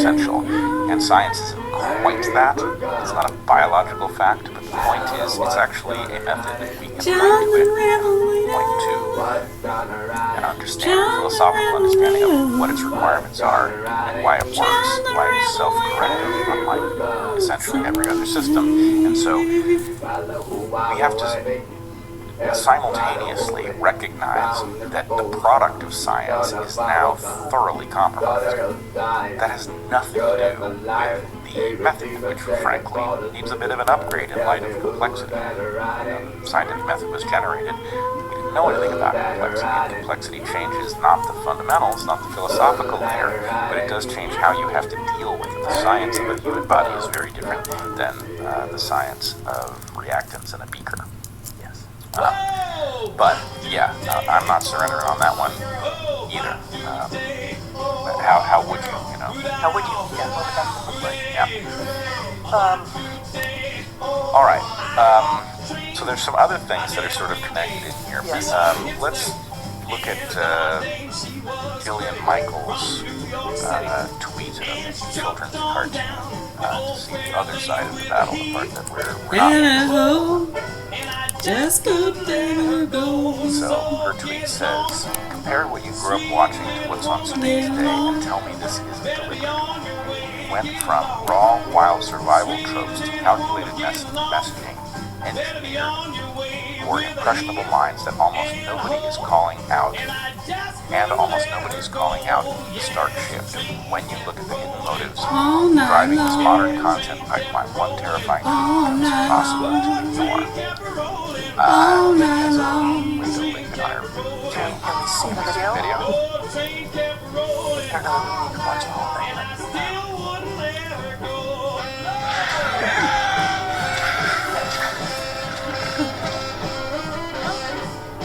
essential. And science isn't quite that. It's not a biological fact, but the point is it's actually a method that we can point to and understand a philosophical understanding of what its requirements are and why it works, why it's self-corrective, unlike essentially every other system. And so we have to simultaneously recognize that the product of science is now thoroughly compromised. That has nothing to do with the method, which frankly needs a bit of an upgrade in light of complexity. The scientific method was generated. We didn't know anything about complexity, and complexity changes not the fundamentals, not the philosophical layer, but it does change how you have to deal with it. The science of the human body is very different than the science of reactants in a beaker. But yeah, I'm not surrendering on that one either. How would you, How would you? Yeah, what would that look like? Yeah. All right. So there's some other things that are sort of connected in here. Yes. Let's look at Jillian Michaels' tweet of children's cartoon to see the other side of the battle, the part that we're not. Just go there, go. So her tweet says, compare what you grew up watching to what's on stage today and tell me this isn't deliberate. We went from raw, wild survival tropes to calculated messaging, engineered, or impressionable minds that almost nobody is calling out. And almost nobody is calling out the stark shift when you look at the hidden motives driving this modern content pipeline. One terrifying thing becomes possible to ignore. There's a link on our channel. Can we see the video? I don't know if we can watch the whole thing.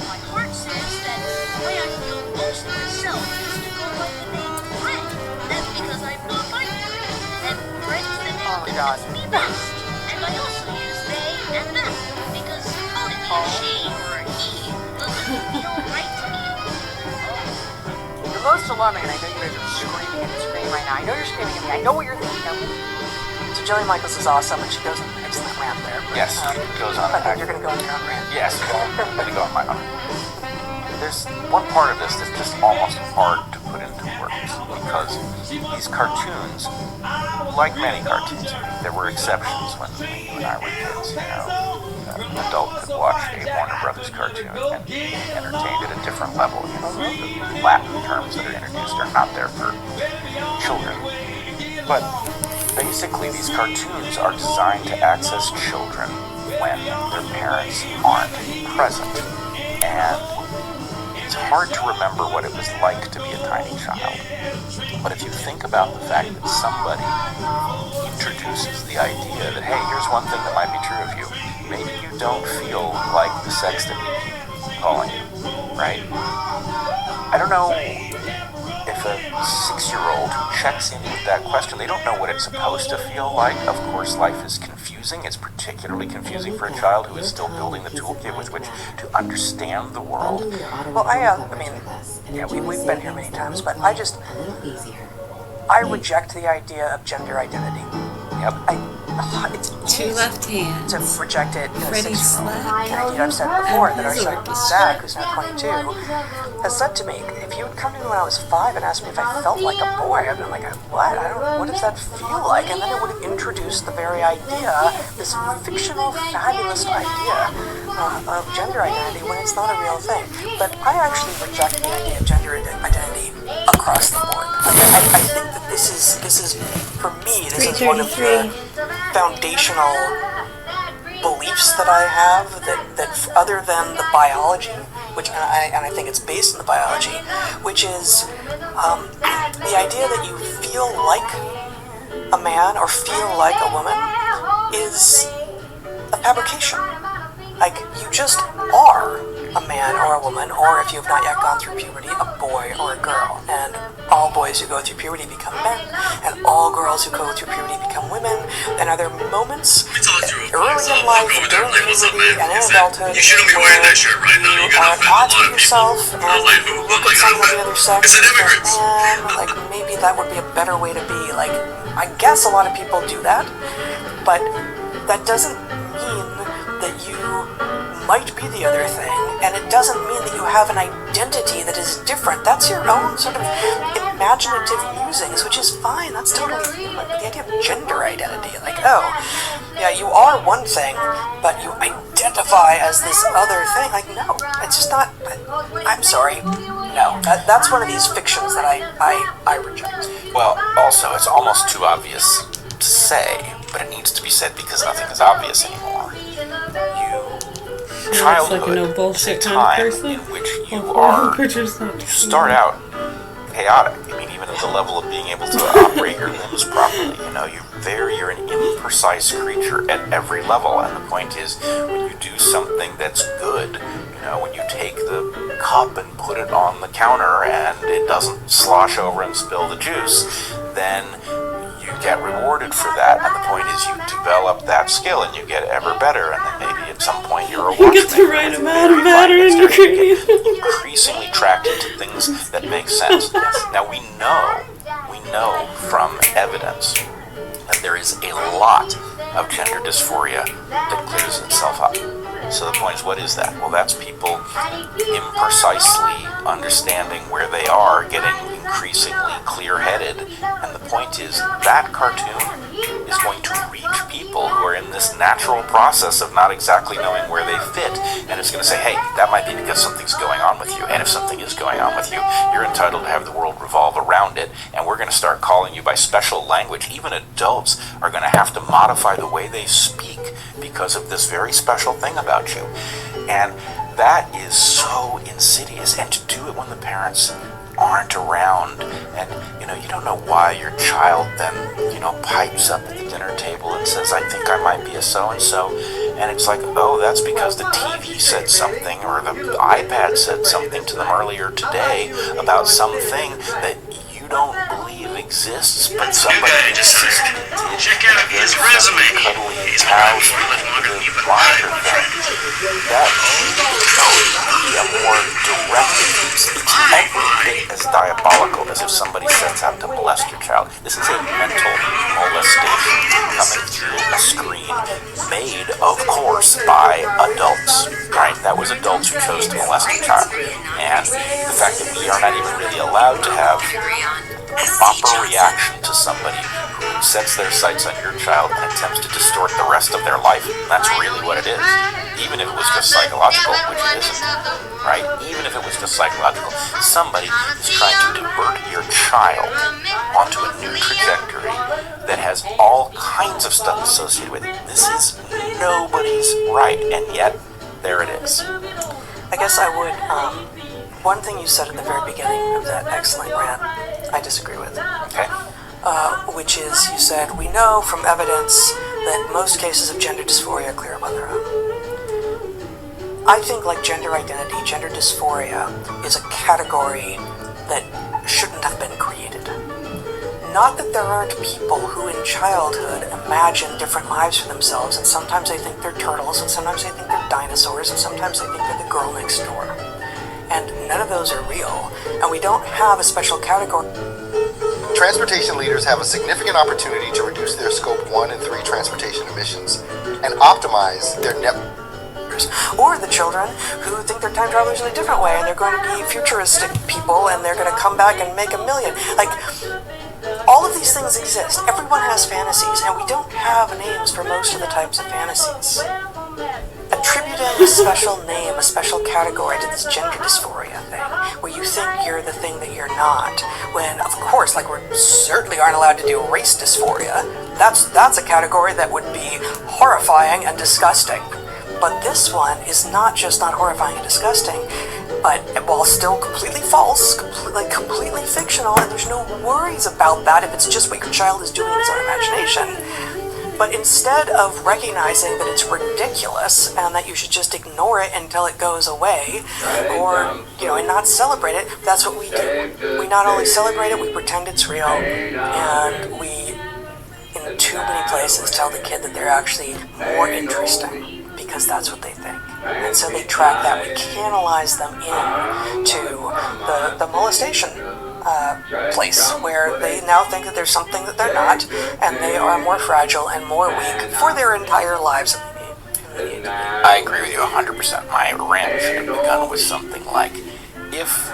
My heart says that the way I feel most of myself is to go by the name Fred. That's because I'm not binary. And Fred's the name that fits me best. And I also use they and them because calling me a she or a he doesn't feel right to me. The most alarming, and I know you guys are screaming at the screen right now. I know you're screaming at me. I know what you're thinking of. So Jillian Michaels is awesome, and she goes on an excellent rant there. But, yes, she goes on. I think you're going to go on your own rant. Yes, I'm going to go on my own. There's one part of this that's just almost hard to put into words, because these cartoons, like many cartoons, there were exceptions when you and I were kids. An adult could watch a Warner Brothers cartoon and be entertained at a different level. The Latin terms that are introduced are not there for children. But basically, these cartoons are designed to access children when their parents aren't present. And it's hard to remember what it was like to be a tiny child. But if you think about the fact that somebody introduces the idea that, hey, here's one thing that might be true of you. Maybe you don't feel like the sex that we keep calling you, right? I don't know if a 6-year-old who checks in with that question, they don't know what it's supposed to feel like. Of course, life is confusing. It's particularly confusing for a child who is still building the toolkit with which to understand the world. Well, we've been here many times, but I reject the idea of gender identity. Yep. It's Two easy left hands. to reject it in a Freddie 6-year-old. Slack. And indeed, I've said before that our son Zach, who's now 22, has said to me, if you would come to me when I was 5 and ask me if I felt like a boy, I'd been like, what? What does that feel like? And then it would have introduced the very idea, this fictional, fabulous idea of gender identity when it's not a real thing. But I actually reject the idea of gender identity across the board. I think that this is for me, this is one of the foundational beliefs that I have that other than the biology, which and I think it's based in the biology, which is the idea that you feel like a man or feel like a woman is a fabrication. Like, you just are a man or a woman, or if you have not yet gone through puberty, a boy or a girl. And all boys who go through puberty become men, and all girls who go through puberty become women. And are there moments early in life, during puberty and in adulthood, You shouldn't be wearing that shirt right now. You you gotta are at odds a lot with of people yourself in my life and who look want at me to someone of quit. the other sex It's an and think, immigrant. man, like maybe that would be a better way to be. Like, I guess a lot of people do that, but that doesn't mean that you might be the other thing, and it doesn't mean that you have an identity that is different. That's your own sort of imaginative musings, which is fine. That's totally human. But the idea of gender identity, like, oh, yeah, you are one thing, but you identify as this other thing. Like, no, it's just not. I'm sorry. No, that's one of these fictions that I reject. Well, also, it's almost too obvious to say, but it needs to be said because nothing is obvious anymore. Childhood like a no bullshit is a kind of time person. in which you start out chaotic. I mean, even at the level of being able to operate your limbs properly, you're an imprecise creature at every level. And the point is, when you do something that's good, when you take the cup and put it on the counter and it doesn't slosh over and spill the juice, then you get rewarded for that. And the point is, you develop that skill and you get ever better. And then maybe at some point you're a You get watchmaker the right with amount of very matter fine in your dexterity. cranium. You get increasingly tracked into things that make sense. Now we know from evidence that there is a lot of gender dysphoria that clears itself up. So the point is, what is that? Well, that's people imprecisely understanding where they are, getting increasingly clear-headed, and the point is that cartoon is going to reach people who are in this natural process of not exactly knowing where they fit, and it's going to say, hey, that might be because something's going on with you, and if something is going on with you, you're entitled to have the world revolve around it, and we're going to start calling you by special language. Even adults are going to have to modify the way they speak because of this very special thing about you. And that is so insidious, and to do it when the parents aren't around, and you don't know why your child then pipes up at the dinner table and says, I think I might be a so-and-so, and it's like, oh, that's because the TV said something or the iPad said something to them earlier today about something that you don't believe exists, but somebody insisted it did. Check out his resume. He's been out for a little longer than you've been alive. That would be a more direct abuse. It's every bit as diabolical as if somebody sets out to molest your child. This is a mental molestation coming through a screen made, of course, by adults, right? That was adults who chose to molest a child. And the fact that we are not even really allowed to have a proper reaction to somebody who sets their sights on your child and attempts to distort the rest of their life, that's really what it is. Even if it was just psychological, which it isn't, right? Even if it was just psychological, somebody is trying to divert your child onto a new trajectory that has all kinds of stuff associated with it. This is nobody's right, and yet, there it is. I guess I would, one thing you said at the very beginning of that excellent rant, I disagree with. Okay. Which is, you said, we know from evidence that most cases of gender dysphoria clear up on their own. I think, like gender identity, gender dysphoria is a category that shouldn't have been created. Not that there aren't people who in childhood imagine different lives for themselves, and sometimes they think they're turtles, and sometimes they think they're dinosaurs, and sometimes they think they're the girl next door. And none of those are real, and we don't have a special category. Transportation leaders have a significant opportunity to reduce their Scope 1 and 3 transportation emissions and optimize their network. Or the children who think they're time travelers in a different way, and they're going to be futuristic people, and they're going to come back and make $1 million. Like, all of these things exist. Everyone has fantasies, and we don't have names for most of the types of fantasies. Attributing a special name, a special category to this gender dysphoria thing, where you think you're the thing that you're not, when, of course, like, we certainly aren't allowed to do race dysphoria. That's a category that would be horrifying and disgusting. But this one is not just not horrifying and disgusting, but while still completely false, completely fictional, and there's no worries about that if it's just what your child is doing in his own imagination. But instead of recognizing that it's ridiculous and that you should just ignore it until it goes away, or, and not celebrate it, that's what we do. We not only celebrate it, we pretend it's real, and we, in too many places, tell the kid that they're actually more interesting, because that's what they think. And so they track that. We canalize them into the molestation. place where they now think that there's something that they're not, and they are more fragile and more weak for their entire lives. I agree with you 100%. My rant should have begun with something like, if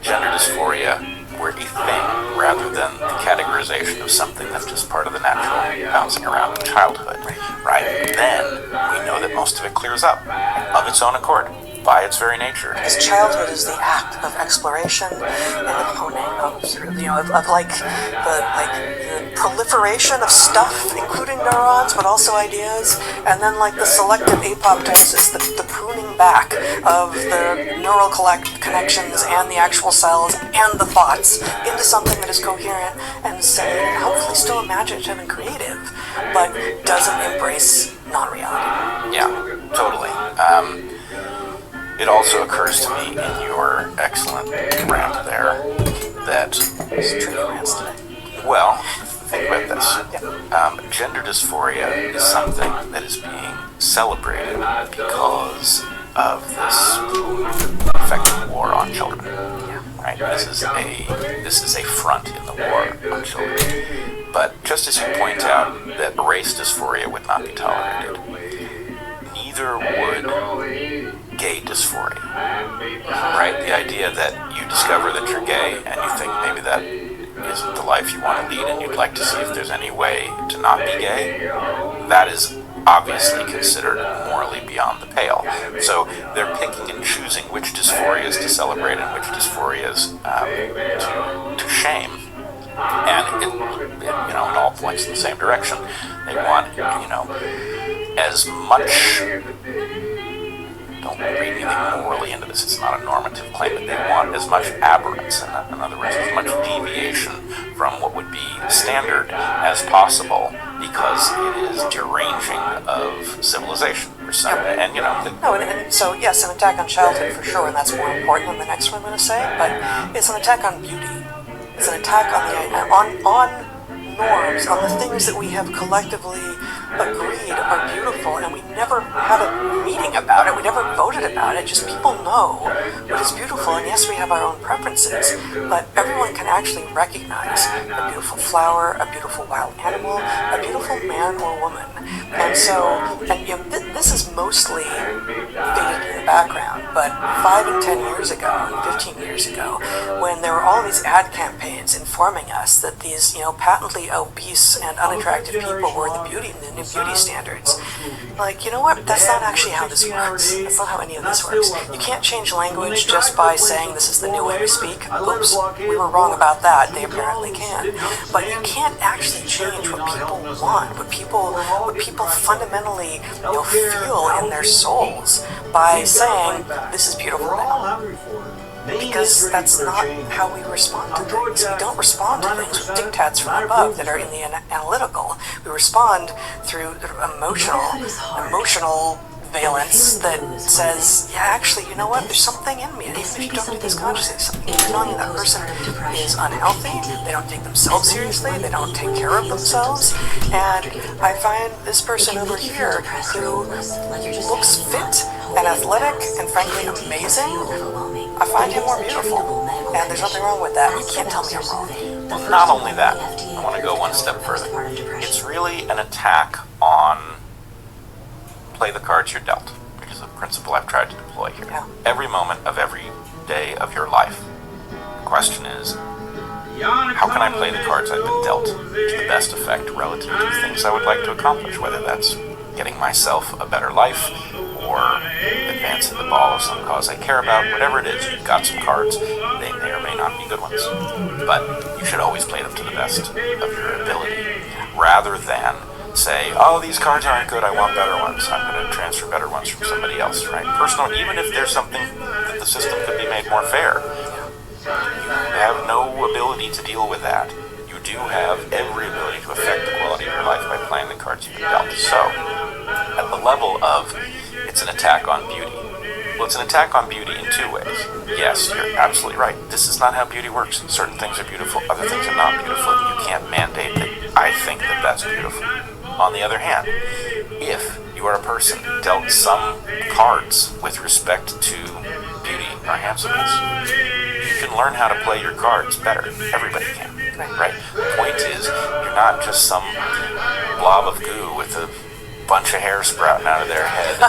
gender dysphoria were a thing rather than the categorization of something that's just part of the natural bouncing around in childhood, right? Then we know that most of it clears up of its own accord, by its very nature. Because childhood is the act of exploration and of honing, of sort of, of like the proliferation of stuff, including neurons, but also ideas, and then like the selective apoptosis, the pruning back of the neural connections and the actual cells and the thoughts into something that is coherent and sane and hopefully still imaginative and creative, but doesn't embrace non-reality. Yeah, totally. It also occurs to me in your excellent rant there that... It's true rants today. Well, think about this. Gender dysphoria is something that is being celebrated because of this effective war on children. Right? This is a front in the war on children. But just as you point out that race dysphoria would not be tolerated, neither would gay dysphoria, right? The idea that you discover that you're gay and you think maybe that isn't the life you want to lead and you'd like to see if there's any way to not be gay, that is obviously considered morally beyond the pale. So they're picking and choosing which dysphorias to celebrate and which dysphorias to shame. And it all points in the same direction. They want, as much... Don't read anything morally into this, it's not a normative claim, but they want as much aberrance, in other words, as much deviation from what would be standard as possible, because it is deranging of civilization. And so yes, an attack on childhood for sure, and that's more important than the next one I'm going to say, but it's an attack on beauty. It's an attack on norms, on the things that we have collectively agreed are beautiful, and we never had a meeting about it, we never voted about it, just people know what is beautiful, and yes, we have our own preferences, but everyone can actually recognize a beautiful flower, a beautiful wild animal, a beautiful man or woman. And so, this is mostly faded in the background, but 5 and 10 years ago, and 15 years ago, when there were all these ad campaigns informing us that these, patently obese and unattractive people were the new beauty standards. Like, you know what? That's not actually how this works. That's not how any of this works. You can't change language just by saying this is the new way we speak. Oops, we were wrong about that. They apparently can. But you can't actually change what people want, what people fundamentally feel in their souls by saying this is beautiful now. Because that's not how we respond to things. We don't respond to things with diktats from above that are in the analytical. We respond through emotional valence that says, yeah, actually, you know what, there's something in me, and even if you don't do this consciously, there's something telling you that person is unhealthy, they don't take themselves seriously, they don't take care of themselves, and I find this person over here who looks fit and athletic and frankly amazing, I find him more beautiful, and there's nothing wrong with that. You can't tell me I'm wrong. Well, not only that, I want to go one step further. It's really an attack on play the cards you're dealt, which is a principle I've tried to deploy here. Yeah. Every moment of every day of your life. The question is, how can I play the cards I've been dealt to the best effect relative to the things I would like to accomplish, whether that's getting myself a better life or advancing the ball of some cause I care about, whatever it is, you've got some cards. They may or may not be good ones, but you should always play them to the best of your ability, rather than say, oh, these cards aren't good, I want better ones. I'm going to transfer better ones from somebody else, right? Personal, even if there's something that the system could be made more fair, you have no ability to deal with that. You do have every ability to affect the quality of your life by playing the cards you've been dealt. So, at the level of it's an attack on beauty. Well, it's an attack on beauty in two ways. Yes, you're absolutely right. This is not how beauty works. Certain things are beautiful, other things are not beautiful. You can't mandate that I think that that's beautiful. On the other hand, if you are a person dealt some cards with respect to beauty or handsomeness, you can learn how to play your cards better. Everybody can, right? The point is, you're not just some blob of goo with a bunch of hair sprouting out of their head.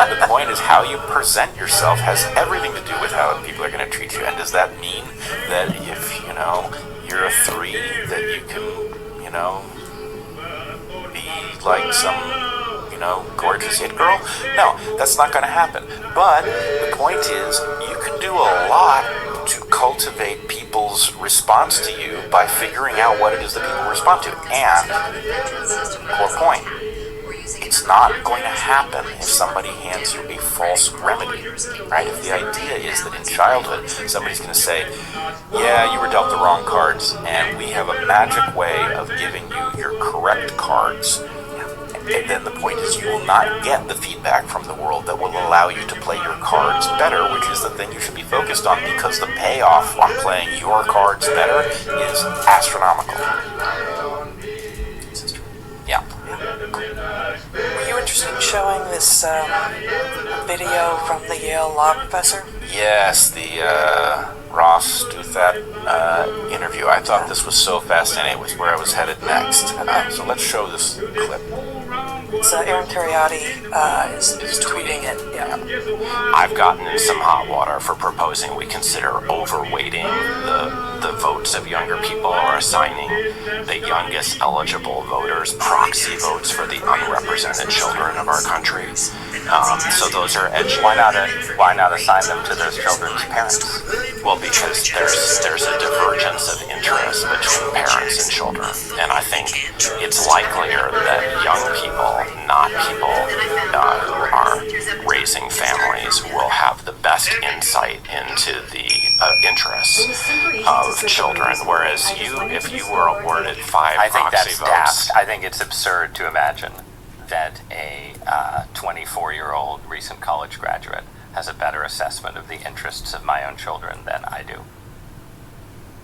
The point is how you present yourself has everything to do with how people are going to treat you. And does that mean that if, you're a 3, that you can, be like some, gorgeous hit girl? No, that's not going to happen. But the point is, you can do a lot to cultivate people's response to you by figuring out what it is that people respond to. And, core point, it's not going to happen if somebody hands you a false remedy, right? If the idea is that in childhood, somebody's going to say, yeah, you were dealt the wrong cards, and we have a magic way of giving you your correct cards, and then the point is you will not get the feedback from the world that will allow you to play your cards better, which is the thing you should be focused on, because the payoff on playing your cards better is astronomical. Yeah. Were you interested in showing this video from the Yale law professor? Yes, the Ross Douthat interview. I thought this was so fascinating. It was where I was headed next. So let's show this clip. It's Aaron Cariotti is tweeting it. Yeah. I've gotten in some hot water for proposing we consider overweighting the votes of younger people, or assigning the youngest eligible voters proxy votes for the unrepresented children of our country. So those are edgy. Why not assign them to those children's parents? Well, because there's a divergence of interest between parents and children, and I think it's likelier that young people, not people who are raising families, will have the best insight into the interests of children. Whereas if you were awarded 5 I think proxy that's votes, daft. I think it's absurd to imagine that a 24-year-old recent college graduate has a better assessment of the interests of my own children than I do.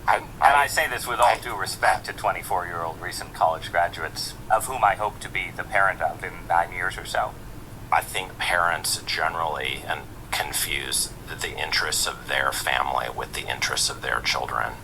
And I say this with all due respect to 24-year-old recent college graduates, of whom I hope to be the parent of in 9 years or so. I think parents generally confuse the interests of their family with the interests of their children.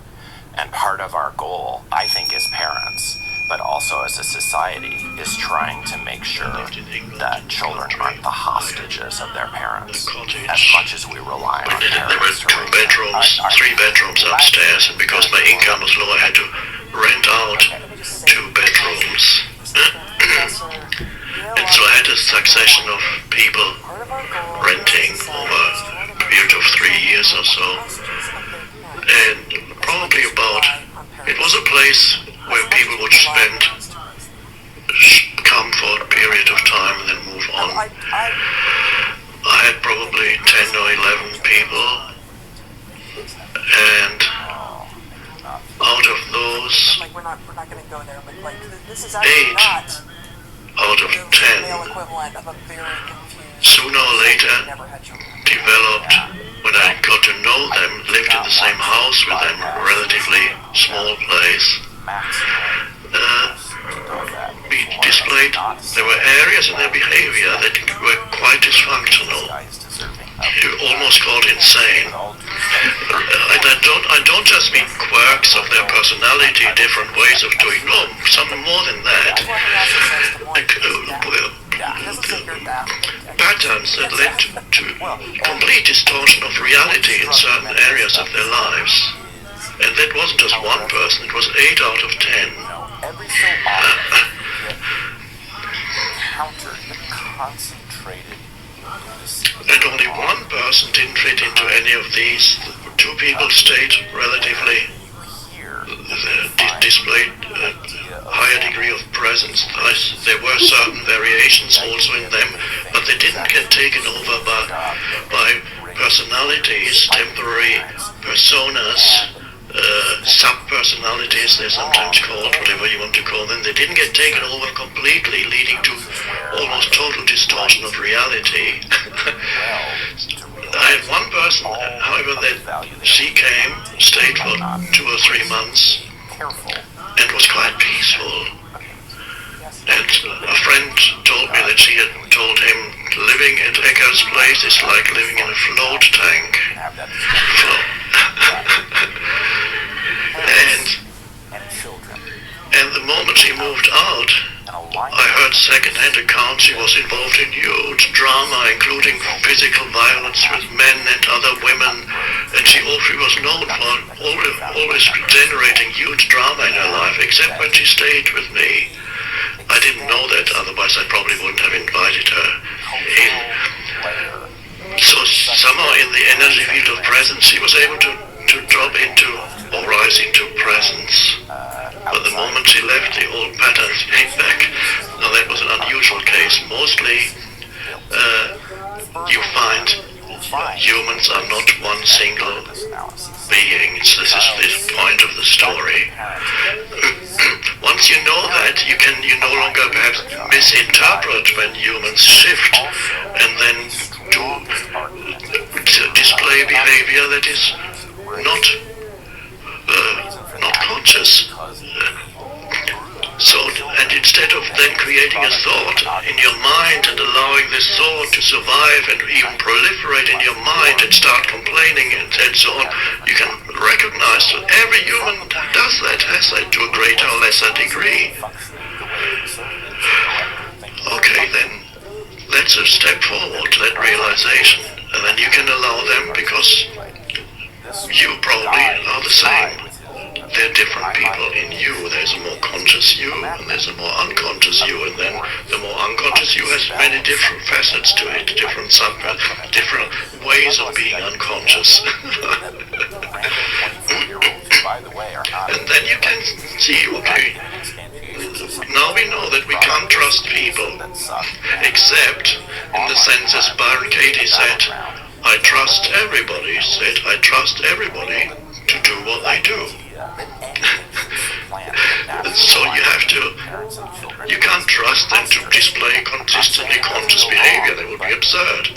And part of our goal, I think, as parents, but also as a society, is trying to make sure that children aren't the hostages of their parents, as much as we rely on There were parents to 2 raise them. bedrooms, 3 bedrooms upstairs, and because my income was low, I had to rent out 2 bedrooms. And so I had a succession of people renting over a period of 3 years or so. And probably it was a place where people would come for a period of time and then move on. I had probably 10 or 11 people, and out of those, Like we're not going to go there, but like this is actually 8 not out of the male 10 equivalent of a very confused. sooner or later Never had children. developed, when I got to know them, lived in the same house with them, a relatively small place. We displayed, there were areas in their behavior that were quite dysfunctional. You almost called insane. I don't just mean quirks of their personality, different ways of doing, no, something more than that. Like, patterns that led to complete distortion of reality in certain areas of their lives. And that wasn't just one person, it was 8 out of 10. Every so often, encounter the concentrated And only one person didn't fit into any of these. 2 people stayed relatively, displayed a higher degree of presence. There were certain variations also in them, but they didn't get taken over by personalities, temporary personas, sub-personalities they're sometimes called, whatever you want to call them. They didn't get taken over completely, leading to almost total distortion of reality. I had one person, however, that she came, stayed for 2 or 3 months, and was quite peaceful. And a friend told me that she had told him living at Ecker's place is like living in a float tank. And the moment she moved out, I heard second-hand accounts she was involved in huge drama, including physical violence with men and other women, and she was known for always generating huge drama in her life, except when she stayed with me. I didn't know that, otherwise I probably wouldn't have invited her in. So somehow in the energy field of presence, she was able to drop into or rise into presence. But the moment she left, the old patterns came back. Now that was an unusual case. Mostly you find humans are not one single being. This is the point of the story. Once you know that, you no longer perhaps misinterpret when humans shift and then display behavior that is not conscious. And instead of then creating a thought in your mind and allowing this thought to survive and even proliferate in your mind and start complaining and so on, you can recognize that every human does that, has that to a greater or lesser degree. Okay, then that's a step forward, that realization, and then you can allow them because you probably are the same. There are different people in you. There's a more conscious you, and there's a more unconscious you, and then the more unconscious you has many different facets to it, different ways of being unconscious. And then you can see, okay, now we know that we can't trust people, except in the sense as Byron Katie said, I trust everybody, to do what they do. So you can't trust them to display consistently conscious behavior. That would be absurd.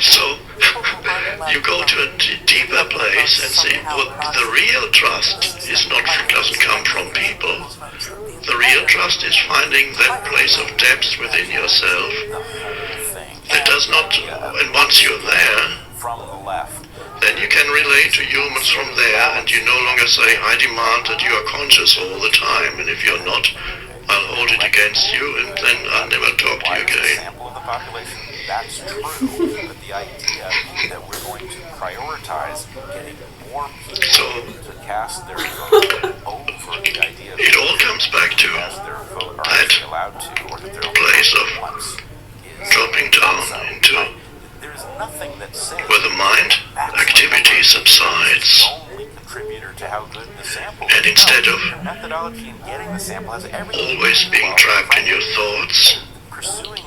So you go to a deeper place and see, well, the real trust doesn't come from people. The real trust is finding that place of depth within yourself that does not, and once you're there, then you can relate to humans from there, and you no longer say, I demand that you are conscious all the time, and if you're not, I'll hold it against you, and then I'll never talk to you again. That's true, but the idea that we're going to prioritize getting more people to cast their vote over the idea that it all comes back to that place of dropping down into where the mind activity subsides, and instead of always being trapped in your thoughts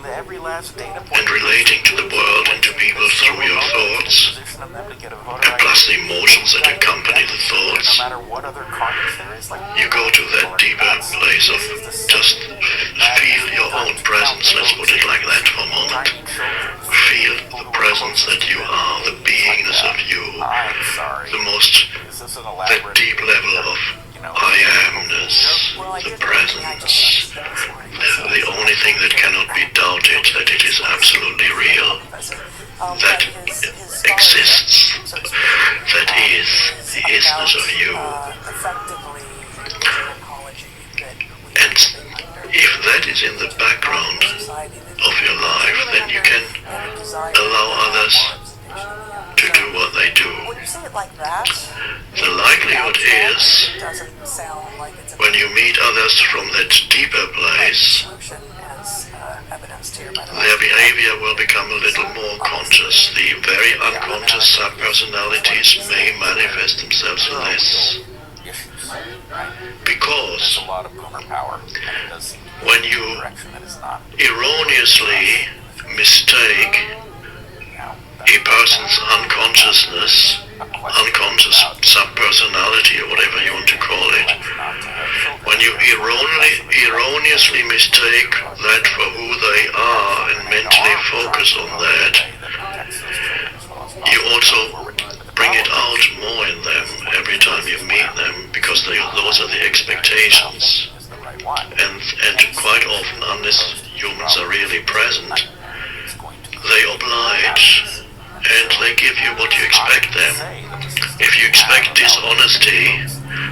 and relating to the world and to people through your thoughts, and plus the emotions that accompany the thoughts, you go to that deeper place of just feel your own presence, let's put it like that for a moment. Feel the presence that you are, the beingness of you, that deep level of I amness, the presence, the only thing that cannot be doubted, that it is absolutely real, that exists, that is the isness of you. And if that is in the background of your life, then you can allow others to do what they do. The likelihood is, when you meet others from that deeper place, their behavior will become a little more conscious. The very unconscious subpersonalities may manifest themselves less. Because when you erroneously mistake a person's unconsciousness, unconscious subpersonality, or whatever you want to call it, when you erroneously mistake that for who they are and mentally focus on that, you also bring it out more in them every time you meet them, because those are the expectations. And quite often, unless humans are really present, they oblige and they give you what you expect them. If you expect dishonesty,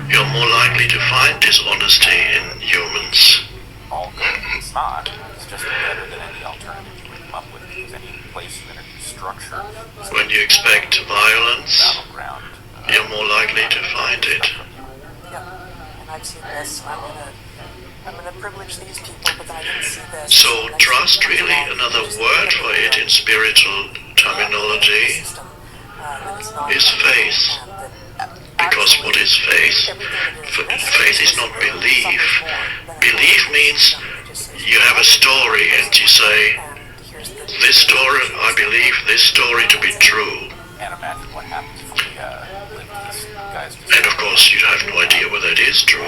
you're more likely to find dishonesty in humans. All good. It's not. It's just better than any alternative you would come up with, because any place you introduce structure. When you expect violence, Battleground. you're more likely to find it. Yeah, and I've seen this, and I'm gonna privilege these people, but then I didn't see this. So and then trust something really wrong. another Just word the for other it way in spiritual terminology system, that is not is faith. and that Because actually what is faith? everything that is Faith is not belief. Belief means you have a story and you say, this story, I believe this story to be true. And imagine what happens if we live these guys. And of course you have no idea whether it is true.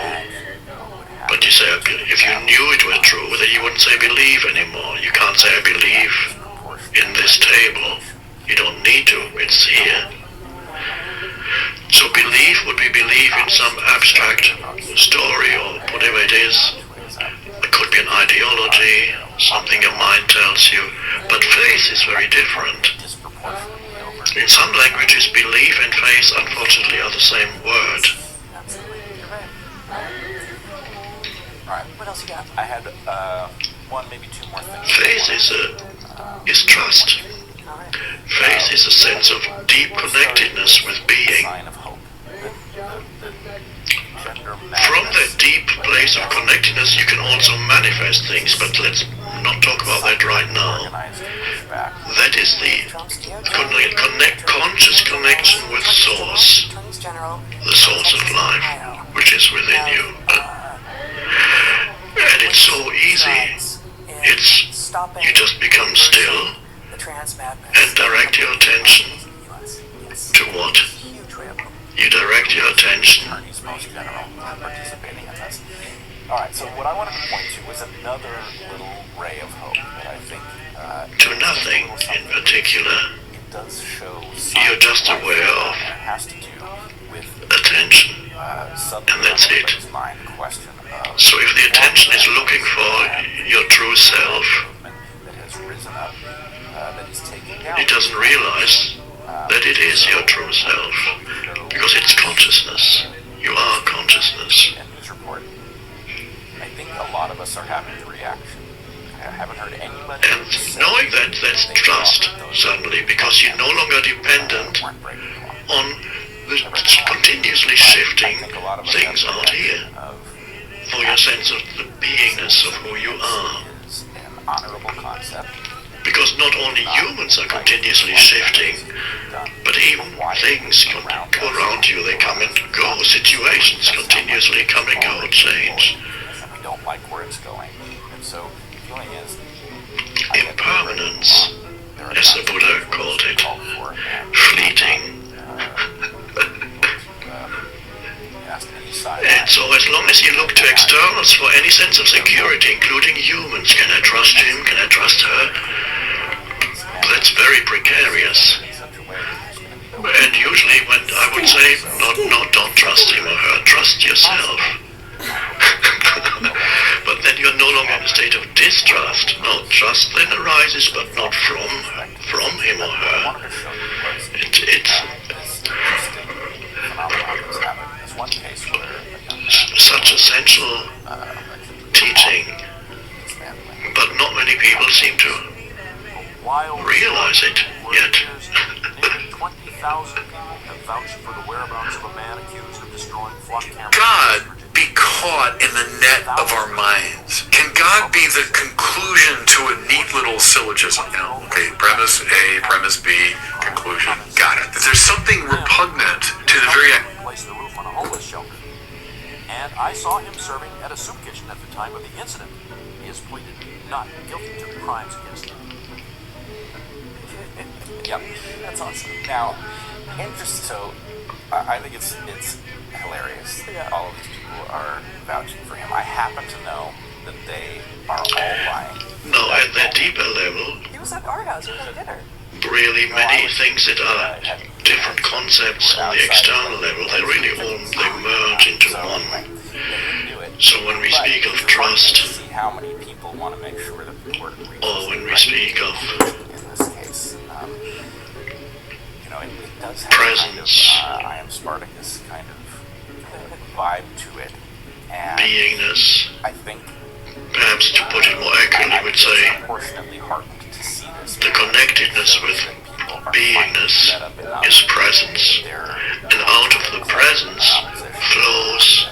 But you say, if you knew it was true, then you wouldn't say believe anymore. You can't say I believe in this table. You don't need to, it's here. So belief would be belief in some abstract story or whatever it is. It could be an ideology, something your mind tells you. But faith is very different. In some languages, belief and faith unfortunately are the same word. Absolutely, you're right. Alright, What else you got? I had one, maybe two more things. Faith is trust. All right. Faith is a sense of deep connectedness with being. Sign of hope. From that deep place of connectedness, you can also manifest things, but let's not talk about that right now. That is the conscious connection with Source, Attorneys General, the source of life, which is within you. And it's so easy. You just become still the trans madness, and direct your attention to what? huge ramble. You direct your attention Attorneys most general participating in this. Alright, so what I wanted to point to was another little ray of hope that I think to nothing in particular. it does show You're just aware of it has to do with attention, and that's it. mind question of So if the attention is looking for your true self, that has risen up, that is taking down. it doesn't realize that it is your true self, because it's consciousness. You are consciousness. And news report. I think a lot of us are having the reaction. I haven't heard anybody. And knowing that, that's trust, suddenly, because you're no longer dependent on the continuously shifting things out here for your sense of the beingness of who you are. Is an honorable concept. Because not only humans are continuously shifting, but even things go around you, they come and go, situations continuously come and go, change. And we don't like where it's going. And so the feeling is Impermanence, as the Buddha called it, fleeting. And so as long as you look to externals for any sense of security, including humans, can I trust him, can I trust her? That's very precarious. And usually when I would say, don't trust him or her, trust yourself. But then you're no longer in a state of distrust. No, trust then arises, but not from him or her. It's such essential teaching, but not many people seem to realize it yet. 20,000 people have vouched for the whereabouts of a man accused of destroying flock cameras. God be caught in the net of our minds? Can God be the conclusion to a neat little syllogism? You know, okay, premise A, premise B, conclusion. Got it. There's something repugnant to the very Placed the roof on a homeless shelter. And I saw him serving at a soup kitchen at the time of the incident. He has pleaded not guilty to the crimes against him. Yep, that's awesome. Now, so I think it's hilarious. All of these people are vouching for him. I happen to know that they are all lying. No, at that deeper level, He was at our house, we had dinner. really many things that are different concepts on the external level, they really they merge into one. So when we speak of trust, See how many people want to make sure that the court agrees. or when we speak of In this case, does have presence, a kind of, I am Spartacus kind of vibe to it. And beingness. I think, Perhaps to put it more accurately, I would say unfortunately heartened to see this. the connectedness with beingness is presence, and out of the presence flows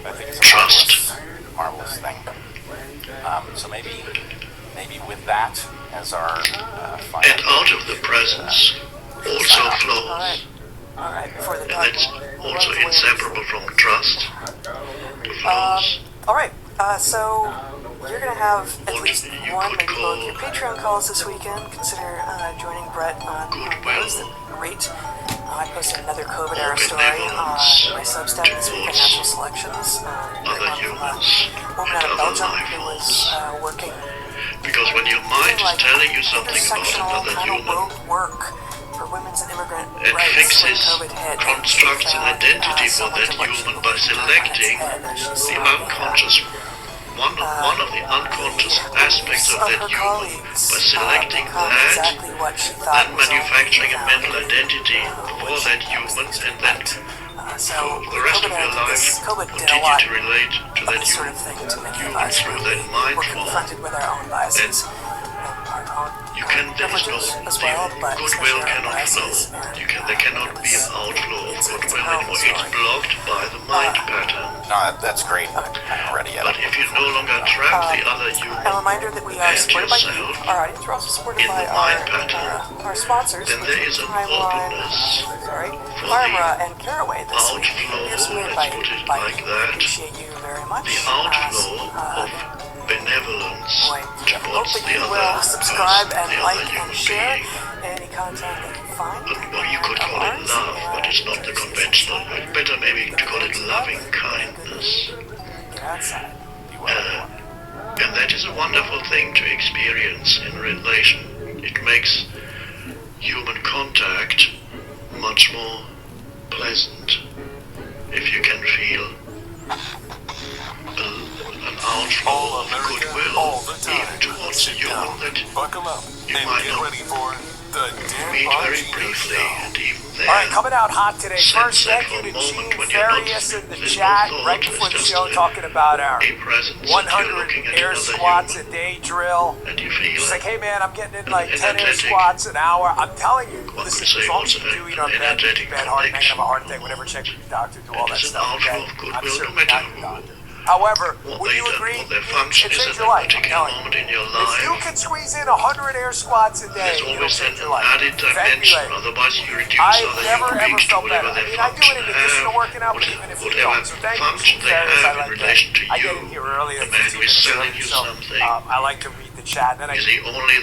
I think it's a trust. marvelous thing. So maybe with that as our final. And out of the presence also flows, All right, before the and dog that's also runs away. inseparable from trust, flows. All right, so you're going to have at What least you one, could maybe call both your Patreon calls this weekend. Consider joining Brett on those. That'd be great. I posted another COVID-era story on my Substack this week on Natural Selections. Other A humans woman and out of other Belgium life who was forms. working Because when your mind is like telling you something about intersectional another kind of human, rogue work for women's and immigrant it rights when fixes, COVID hit. constructs an Found, identity for so much that of what she human by believed turned on its selecting head as she the saw unconscious, one of the unconscious aspects of that her human, colleagues by selecting become that, exactly what she thought then was manufacturing a only mental identity for that human, and then so for the rest of your life COVID did a continue lot to relate to of that this sort human, of thing to many of human us. through that mind We're form. confronted with our own biases, our own You can, there is no, privileges as well, but goodwill especially our cannot flow. biases. And, There cannot be an outflow of it's a goodwill powerful anymore. It's story. blocked by the mind pattern. No, that's great. I'm ready. But if you no longer trap the other a human reminder that we are and supported by you, yourself our audience. We're also supported in by the mind pattern, our sponsors, then there is an openness for Pharma the and Caraway this week. outflow, You're supported let's put it like you. that, Appreciate you very much. the outflow of benevolence Hope towards that the you will other subscribe person, and the like other and human share being. any content that you find. Well, you could call it love, but it's not the conventional. Better maybe to call it loving kindness. Get outside. Be well, everyone. And that is a wonderful thing to experience in relation. It makes human contact much more pleasant if you can feel an outflow of goodwill even towards a human that Buckle up you and might get not ready for the Dan meet very Bongino briefly, Show. and even then, All right, coming out hot today. First, sense that thank you for a to moment Gene when you're not, Farias in the there's no chat thought, right before the it's show just talking about our a presence that you're 100 looking at air another squats human, a day drill. and you feel She's like, hey man, I'm getting in like an 10 air energetic- squats an hour. I'm telling you, one listen, could say as long as you also do eat an on bed, energetic bed hard, negative connection. a heart attack, whatever, check with your doctor, do all that It's an stuff. outflow Okay? of I'm goodwill, sure no matter not your doctor. However, what would you agree? what their function It is changed at your that life, I'm particular telling you. moment in your If you life. can squeeze in 100 air squats a day, There's it'll always change an your life. added Thank you, dimension, lady. otherwise you reduce I've other never human ever beings to felt whatever better. I their mean, I do function it in addition to have, working out, but even if you whatever don't. So thank you, function Gene they Farias. I have in like relation that. to I get you. in here early, The at man 15 who is minutes selling early, you so something. I like to read the chat. Then Is he only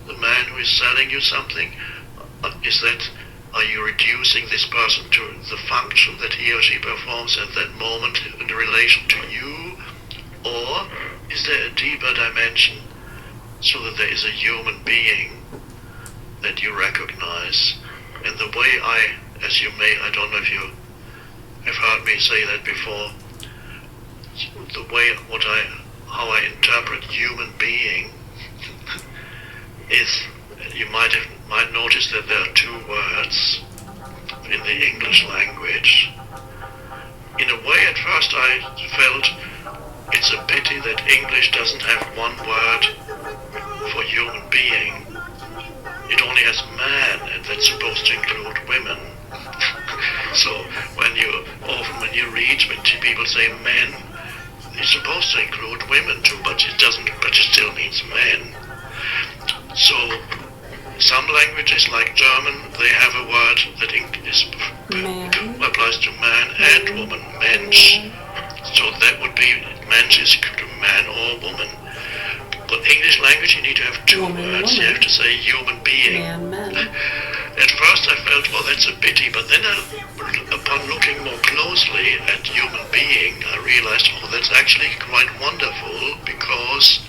the man who is selling you something? Are you reducing this person to the function that he or she performs at that moment in relation to you? Or is there a deeper dimension so that there is a human being that you recognize? And the way I don't know if you have heard me say that before, the way how I interpret human being is, you might notice that there are two words in the English language. In a way, at first I felt it's a pity that English doesn't have one word for human being. It only has man, and that's supposed to include women. So when you read, when people say men, it's supposed to include women too, but it doesn't, but it still means men. So some languages like German, they have a word that applies to man and woman, Mensch. So that would be, Mensch is to man or woman. But English language, you need to have two words. You have to say human being. At first I felt, well, that's a pity, but then upon looking more closely at human being, I realized, oh, that's actually quite wonderful, because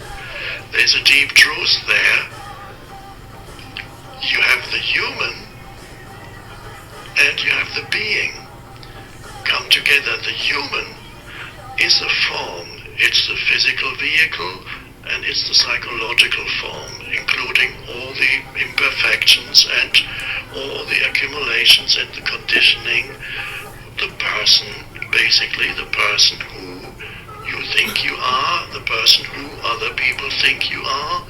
there's a deep truth there. You have the human and you have the being come together. The human is a form, it's the physical vehicle, and it's the psychological form, including all the imperfections and all the accumulations and the conditioning. The person, basically the person who you think you are, the person who other people think you are,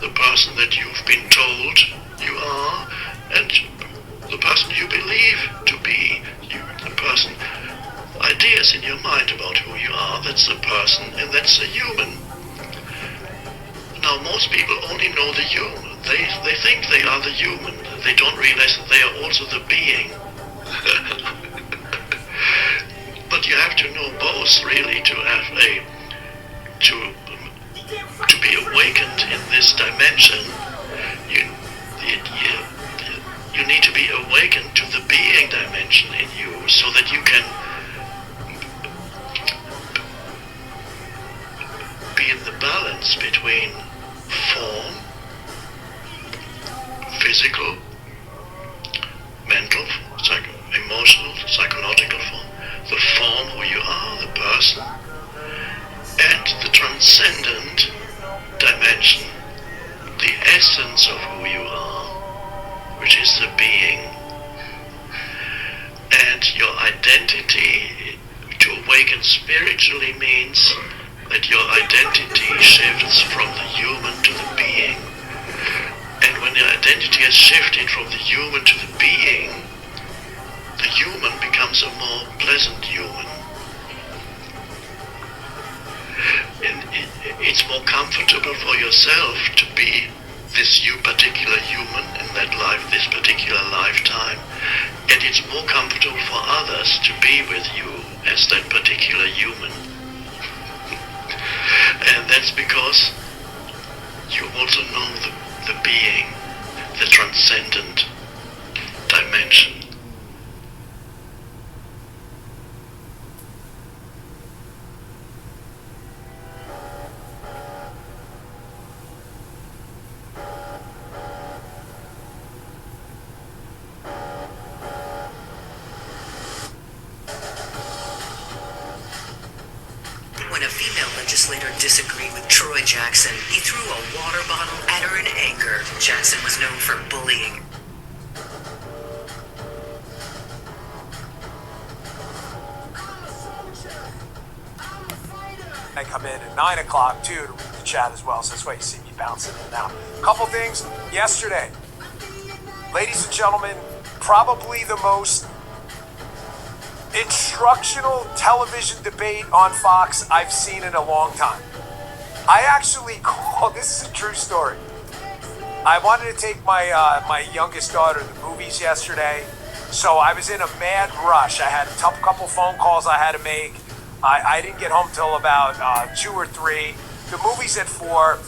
the person that you've been told you are, and the person you believe to be. The person, ideas in your mind about who you are, that's the person, and that's the human. Now, most people only know the human. They think they are the human. They don't realize that they are also the being. But you have to know both, really, to have to be awakened in this dimension. You need to be awakened to the being dimension in you, so that you can be in the balance between form, physical, mental, emotional, psychological form, the form who you are, the person, and the transcendent dimension, the essence of who you are, which is the being. And your identity, to awaken spiritually, means that your identity shifts from the human to the being. And when your identity has shifted from the human to the being, the human becomes a more pleasant human. And it's more comfortable for yourself to be this particular human in that life, this particular lifetime, and it's more comfortable for others to be with you as that particular human. And that's because you also know the being, the transcendent dimension. When a female legislator disagreed with Troy Jackson, he threw a water bottle at her in anger. Jackson was known for bullying. I come in at 9 o'clock too to read the chat as well, so that's why you see me bouncing in and out. Couple things yesterday. Ladies and gentlemen, probably the most instructional television debate on Fox I've seen in a long time. I actually called, this is a true story. I wanted to take my youngest daughter to the movies yesterday, so I was in a mad rush. I had a couple phone calls I had to make. I didn't get home till about 2 or 3. The movie's at 4.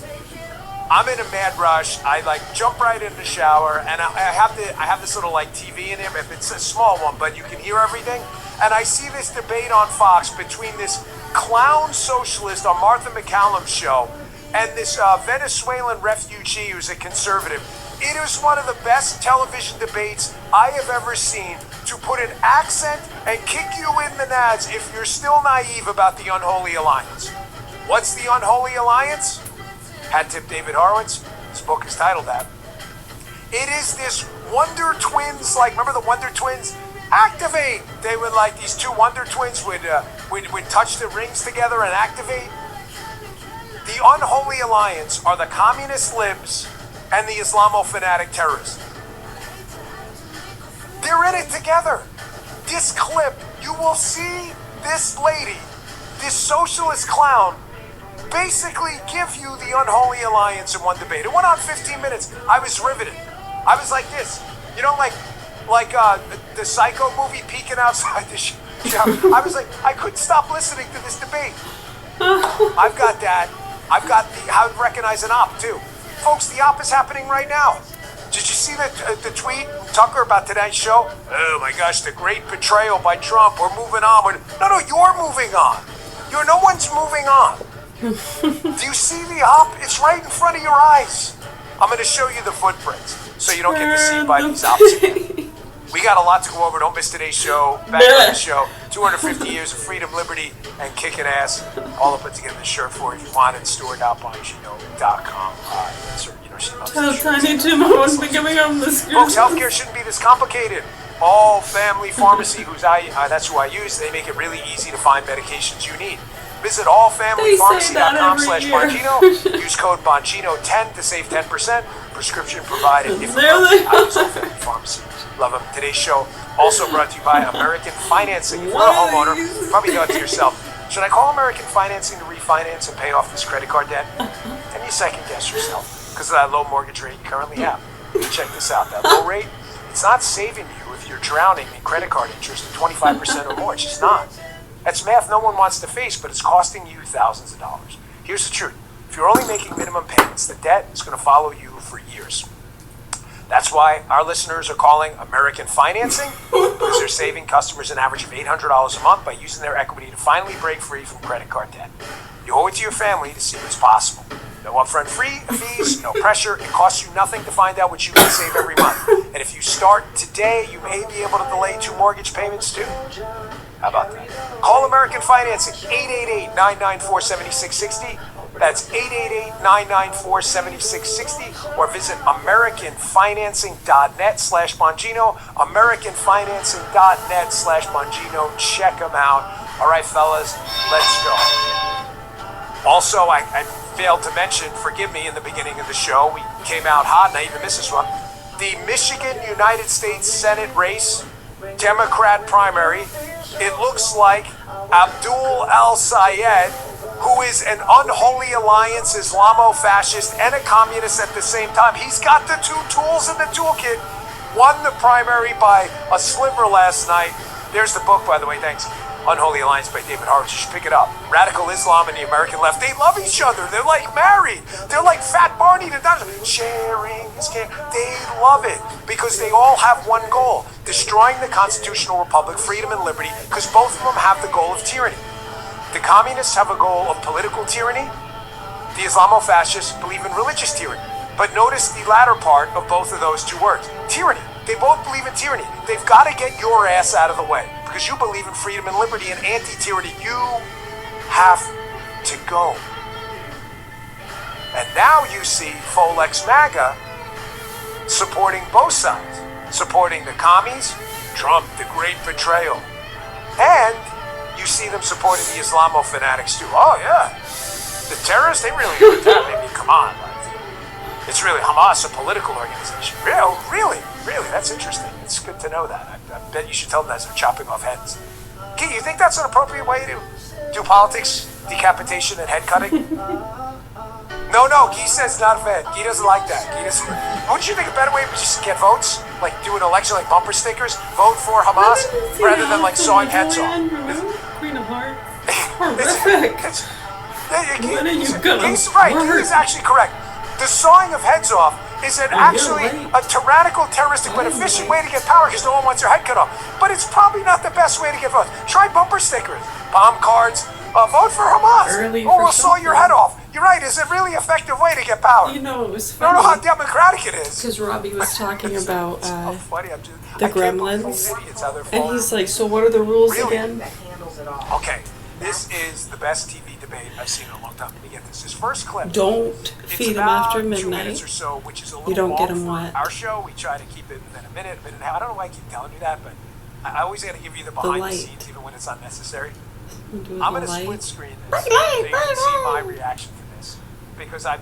I'm in a mad rush. I jump right in the shower, and I have this little TV in here. If it's a small one, but you can hear everything. And I see this debate on Fox between this clown socialist on Martha McCallum's show and this Venezuelan refugee who's a conservative. It is one of the best television debates I have ever seen to put an accent and kick you in the nads if you're still naive about the Unholy Alliance. What's the Unholy Alliance? Hat tip David Horowitz. His book is titled that. It is this Wonder Twins, remember the Wonder Twins? Activate! They would these two Wonder Twins would touch the rings together and activate. The Unholy Alliance are the communist libs and the Islamo-fanatic terrorists. They're in it together. This clip, you will see this lady, this socialist clown, basically give you the Unholy Alliance in one debate. It went on 15 minutes. I was riveted. I was like this. You know, like the Psycho movie peeking outside the show. I was like, I couldn't stop listening to this debate. I've got that. I've got I would recognize an op too. Folks, the op is happening right now. Did you see the tweet from Tucker about tonight's show? Oh my gosh, the great betrayal by Trump. We're moving on. No, you're moving on. No one's moving on. Do you see the op? It's right in front of your eyes. I'm going to show you the footprints so you don't get deceived by these ops. We got a lot to go over. Don't miss today's show. Back on the show. 250 years of freedom, liberty, and kicking ass. All I put together the shirt for if you want it. store.bongino.com. She loves Tell the Tiny shirts. Tim I won't be coming on the screen. Folks, healthcare shouldn't be this complicated. All Family Pharmacy, that's who I use, they make it really easy to find medications you need. Visit allfamilypharmacy.com/Bongino. Use code Bongino10 to save 10%. Prescription provided. If I use All Family Pharmacy. Love them. Today's show also brought to you by American Financing. If you're a homeowner, you probably thought to yourself, should I call American Financing to refinance and pay off this credit card debt? Then you second guess yourself because of that low mortgage rate you currently have. Check this out. That low rate, it's not saving you if you're drowning in credit card interest at 25% or more. It's just not. That's math no one wants to face, but it's costing you thousands of dollars. Here's the truth. If you're only making minimum payments, the debt is going to follow you for years. That's why our listeners are calling American Financing, because they're saving customers an average of $800 a month by using their equity to finally break free from credit card debt. You owe it to your family to see what's possible. No upfront fees, no pressure. It costs you nothing to find out what you can save every month. And if you start today, you may be able to delay 2 mortgage payments too. How about that? Call American Financing, 888-994-7660. That's 888-994-7660. Or visit AmericanFinancing.net/Bongino. AmericanFinancing.net/Bongino. Check them out. All right, fellas, let's go. Also, I failed to mention, forgive me, in the beginning of the show, we came out hot, and I even missed this one. The Michigan United States Senate race, Democrat primary, it looks like Abdul al-Sayed, who is an unholy alliance Islamo-fascist and a communist at the same time. He's got the 2 tools in the toolkit. Won the primary by a sliver last night. There's the book, by the way, thanks. Unholy Alliance by David Horowitz. You should pick it up. Radical Islam and the American left, they love each other. They're like married. They're like Fat Barney the Dutchman. Sharing is caring. They love it because they all have one goal: destroying the constitutional republic, freedom and liberty, because both of them have the goal of tyranny. The communists have a goal of political tyranny. The Islamo-fascists believe in religious tyranny. But notice the latter part of both of those 2 words. Tyranny. They both believe in tyranny. They've got to get your ass out of the way. Because you believe in freedom and liberty and anti-tyranny. You have to go. And now you see Folex MAGA supporting both sides. Supporting the commies, Trump, the great betrayal. And you see them supporting the Islamo fanatics too. Oh yeah. The terrorists, they really do that. I mean, come on. It's really Hamas, a political organization. Really? That's interesting. It's good to know that. I bet you should tell them that as they're chopping off heads. Gee, you think that's an appropriate way to do politics? Decapitation and head cutting? No, Guy says not a fan. Guy doesn't like that. Wouldn't you think a better way would just get votes? Like do an election like bumper stickers? Vote for Hamas rather than like sawing heads off. Queen of Hearts. When are you gonna He's right. He's actually correct. The sawing of heads off is actually a tyrannical, terroristic, but efficient way to get power because no one wants your head cut off. But it's probably not the best way to get votes. Try bumper stickers, bomb cards, vote for Hamas. We'll saw your head off. You're right. It's a really effective way to get power. You know, it was I funny. don't know how democratic it is. Because Robbie was talking about funny. the Gremlins. And he's like, so what are the rules again? Okay, this is the best TV debate I've seen in a long time. Let me get this. This first clip. Don't feed them after midnight. So, which is a You don't get them long wet. for our show, we try to keep it within a minute and a half. I don't know why I keep telling you that, but I always got to give you the behind the scenes, even when it's unnecessary. I'm going to split screen this so you can see my reaction to this because I'm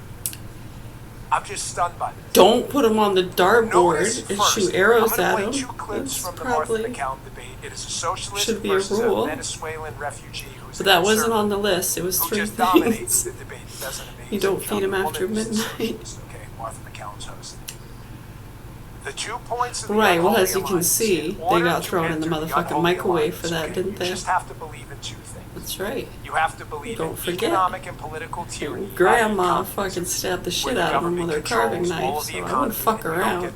just stunned by this. Don't put them on the dartboard and shoot arrows at them. I'm going to play 2 clips from the North of the Count debate. It is a socialist should be a versus rule. a Venezuelan refugee who's But that wasn't on the list. It was 3 just dominates things. the debate. Does an amazing You don't feed them job. after Woman is a midnight. socialist. Okay, Martha McCallum's host. The 2 points of the Right, well, unholy as you can alliance, see, in they order got to thrown in the enter motherfucking unholy microwave alliance, for that, okay, didn't You they? just have to believe in 2 things. That's right. You have to believe Don't in forget. economic and political tyranny. Grandma fucking stabbed the shit out of them with her carving knife, so I wouldn't fuck around.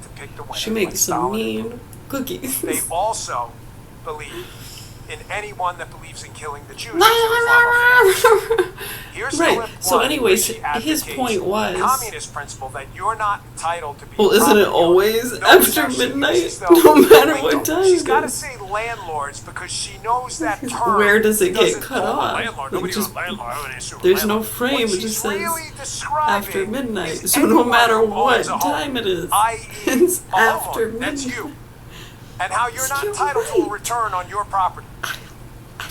She makes some mean cookies. They also believe in anyone that believes in killing the Jews. Here's right. clip So, one, anyways, where she his advocates point was. the communist principle that you're not entitled to be. Well, isn't it always after midnight, no matter what time She's it got to is? say landlords because she knows that term. Where does it get doesn't cut call a off? landlord. Like Nobody just, goes, landlord, they sue a there's no landlord. frame. What It she's just says really describing after midnight. is So no anyone matter who what owns a home, time it is, i.e. it's a after homeowner. That's midnight. you. And how you're not entitled to a return on your property. I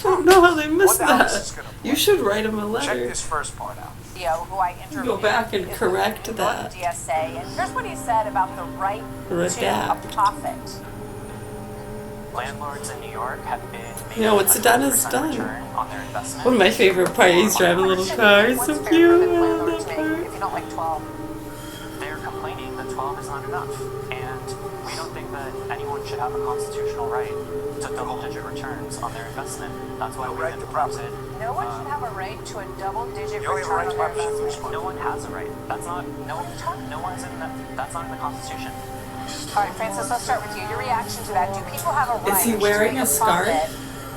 don't know how they missed Wonder how this is that. gonna You should write him a Check letter. this first part out. Who I interviewed Go back and correct that. DSA, and here's what he said about the right to Redact. a profit. Landlords in New York have been making Yeah, what's a done is 100% done. return on their investment. One of my favorite parts, he's driving a little car. It's so cute. I love that If part. you don't like 12. They're complaining that 12 is not enough, and we don't think that anyone should have a constitutional right to double-digit returns on their investment. That's why we implemented. No one should have a right to a double-digit You only have a return right on to their buy investment. No one has a right. That's not. No one's in that. That's not in the Constitution. All right, Francis, let's start with you. Your reaction to that. Do people have a right Is he to wearing make a scarf? profit?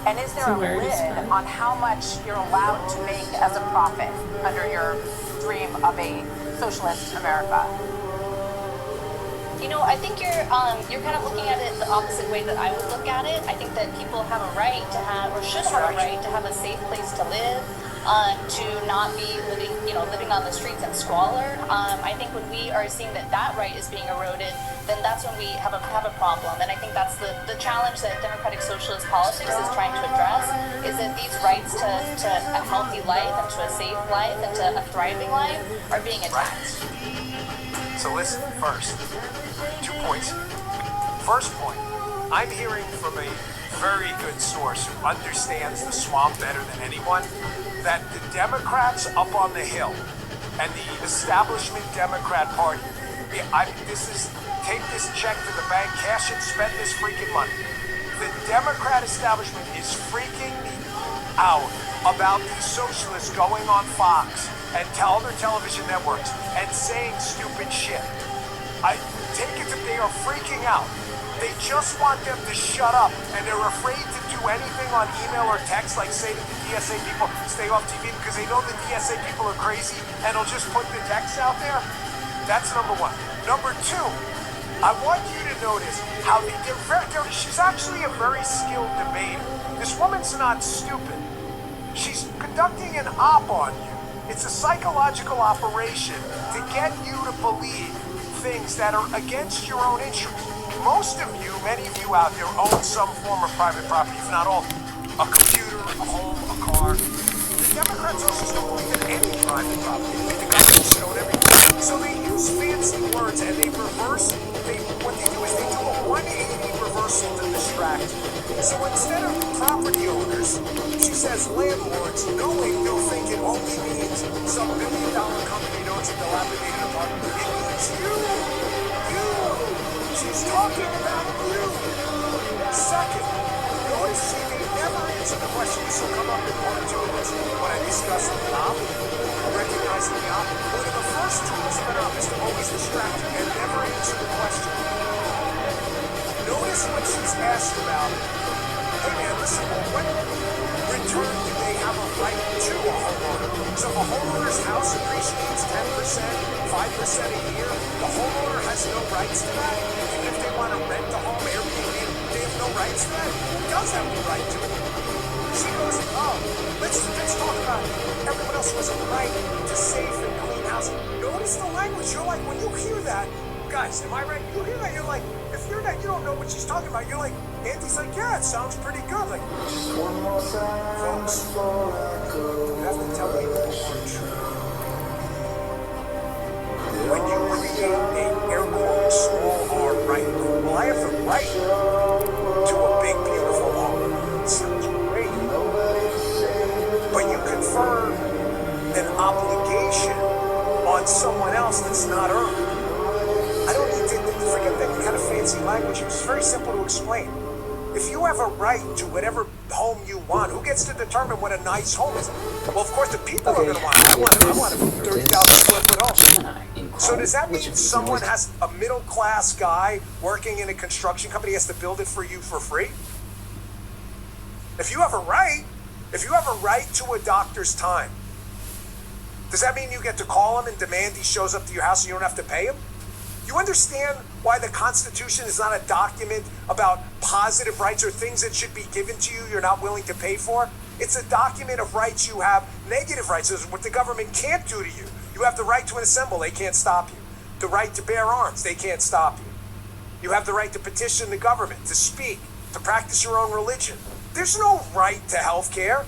And is there Is he a wearing a lid scarf? on how much you're allowed to make as a profit under your dream of a socialist America? You know, I think you're kind of looking at it the opposite way that I would look at it. I think that people have a right to have, or should have a right to have a safe place to live, to not be living on the streets in squalor. I think when we are seeing that right is being eroded, then that's when we have a problem. And I think that's the challenge that democratic socialist politics is trying to address, is that these rights to a healthy life and to a safe life and to a thriving life are being attacked. So listen, first, 2 points. First point, I'm hearing from a very good source who understands the swamp better than anyone, that the Democrats up on the Hill and the establishment Democrat Party, take this check to the bank, cash it, spend this freaking money. The Democrat establishment is freaking me out about these socialists going on Fox and other television networks and saying stupid shit. I take it that they are freaking out. They just want them to shut up, and they're afraid to do anything on email or text, like say to the DSA people, stay off TV, because they know the DSA people are crazy and they'll just put the text out there. That's number one. Number two, I want you to notice how she's actually a very skilled debater. This woman's not stupid. She's conducting an op on you. It's a psychological operation to get you to believe things that are against your own interest. Most of you, many of you out there, own some form of private property, if not all. A computer, a home, a car. The Democrats also don't believe in any private property. The government should own everything. So they use fancy words and what they do is they do a 180 reversal to distract you. So instead of property owners, she says landlords, knowing they'll think it only means some $1 billion company that owns a dilapidated apartment. It means you. She's talking about you. Second, notice she may never answer the question. This will come up in 1 or 2 minutes when I discuss the op, recognizing the op. One of the first tools of an op is to always distract you and never answer the question. Notice what she's asked about. Hey man, listen, what return do they have a right to a homeowner? So if a homeowner's house appreciates 10%, 5% a year, the homeowner has no rights to that? Even if they want to rent the home, Airbnb, they have no rights to that? Who does have the right to it? She goes, let's talk about everyone else who has a right to safe and clean housing. Notice the language. You're like, when you hear that, guys, am I right? You hear that, you're like, if you're not, you don't know what she's talking about. You're like, Andy's like, yeah, it sounds pretty good. Like, folks, you have to tell me the truth. When you create a air quote small r right, well, I have the right to a big, beautiful home. It sounds great. But you confer an obligation on someone else that's not earned. I don't need to forget that kind of fancy language. It's very simple to explain. If you have a right to whatever home you want, who gets to determine what a nice home is? Well, of course, the people are going to want it. I want a 30,000 square foot home. So does that mean someone has a middle class guy working in a construction company has to build it for you for free? If you have a right to a doctor's time, does that mean you get to call him and demand he shows up to your house and you don't have to pay him? You understand why the Constitution is not a document about positive rights or things that should be given to you you're not willing to pay for? It's a document of rights you have, negative rights. This is what the government can't do to you. You have the right to assemble, they can't stop you. The right to bear arms, they can't stop you. You have the right to petition the government, to speak, to practice your own religion. There's no right to health care.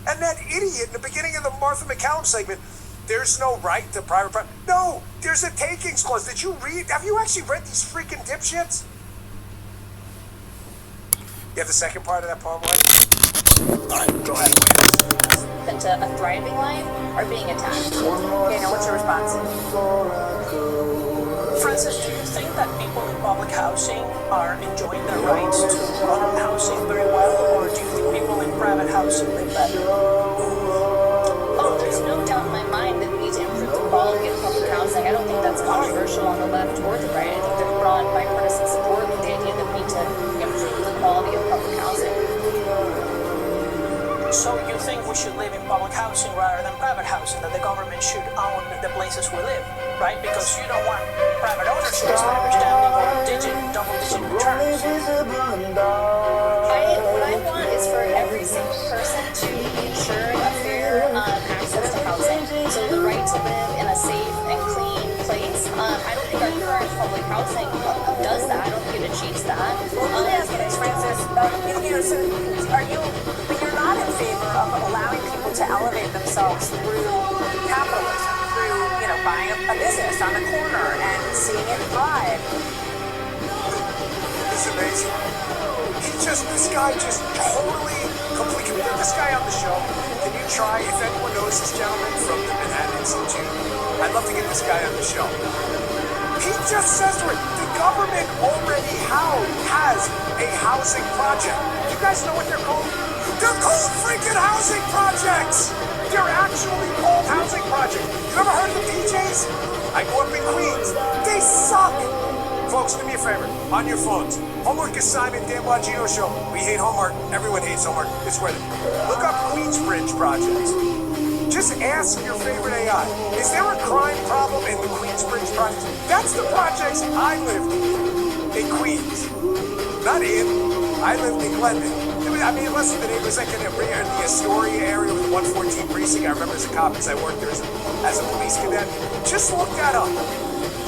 And that idiot in the beginning of the Martha McCallum segment, there's no right to private. No, there's a takings clause. Did you read? Have you actually read these freaking dipshits? You have the second part of that poem, All right, go ahead. Into a thriving life or being attacked. Okay, now what's your response? Francis, do you think that people in public housing are enjoying their rights to public housing very well, or do you think people in private housing live better? Oh, there's no doubt in my mind that we need to improve the quality of public housing. I don't think that's controversial on the left or the right. I think there's broad bipartisan support for the idea that we need to improve the quality of public housing. So you think we should live in public housing rather than private housing, that the government should own the places we live, right? Because you don't want private ownership, as my understanding, or double-digit returns. What I want is for every single person to be ensured a fair access to housing. So the right to live in a safe and clean place. I don't think our current public housing does that. I don't think it achieves that. Let me ask you this, Francis. You're not in favor of allowing people to elevate themselves through capitalism, through, buying a business on the corner and seeing it thrive. It's amazing. This guy just totally, completely, can we get this guy on the show? Can you try, if anyone knows this gentleman from the Manhattan Institute, I'd love to get this guy on the show. He just says to it, the government already has a housing project. You guys know what they're called? They're called freaking housing projects! They're actually called housing projects. You ever heard of the PJs? I grew up in Queens. They suck! Folks, do me a favor, on your phones. Homework assignment, Dan Bongino Show. We hate homework. Everyone hates homework. It's worth it. Look up Queensbridge projects. Just ask your favorite AI, is there a crime problem in the Queensbridge projects? That's the projects I lived in Queens. Not in. I lived in Glendon. Listen, the neighbors like in the Astoria area with the 114 precinct. I remember as a cop because I worked there as a police cadet. Just look that up.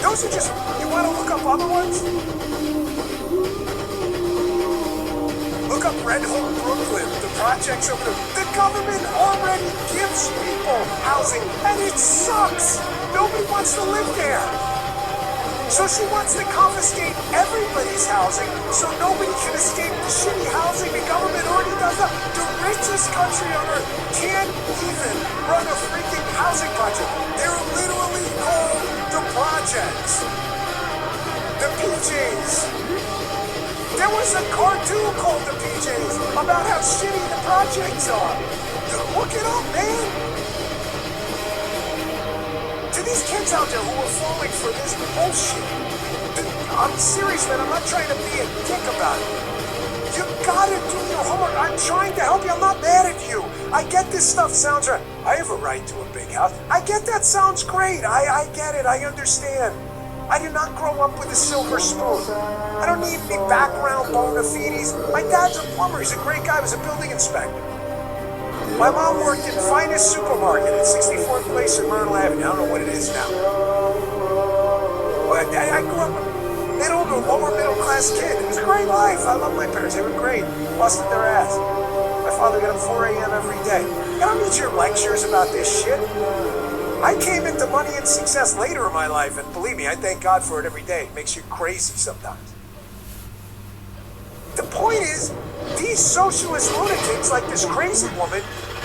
Those are just, you want to look up other ones? Look up Red Hook, Brooklyn, the projects over there. The government already gives people housing, and it sucks. Nobody wants to live there. So she wants to confiscate everybody's housing so nobody can escape the shitty housing the government already does. The richest country on earth can't even run a freaking housing project. They're literally called the projects. The PJs. There was a cartoon called The PJs about how shitty the projects are. Look it up, man. To these kids out there who are falling for this bullshit, I'm serious, man. I'm not trying to be a dick about it. You gotta do your homework. I'm trying to help you. I'm not mad at you. I get this stuff sounds right. I have a right to a big house. I get that sounds great. I get it. I understand. I did not grow up with a silver spoon. I don't need any background bona fides. My dad's a plumber. He's a great guy. He was a building inspector. My mom worked in Finest Supermarket at 64th Place in Myrtle Avenue. I don't know what it is now. But I grew up a middle to lower middle class kid. It was a great life. I love my parents. They were great. Busted their ass. My father got up 4 a.m. every day. I don't need your lectures about this shit. I came into money and success later in my life, and believe me, I thank God for it every day. It makes you crazy sometimes. The point is, these socialist lunatics like this crazy woman,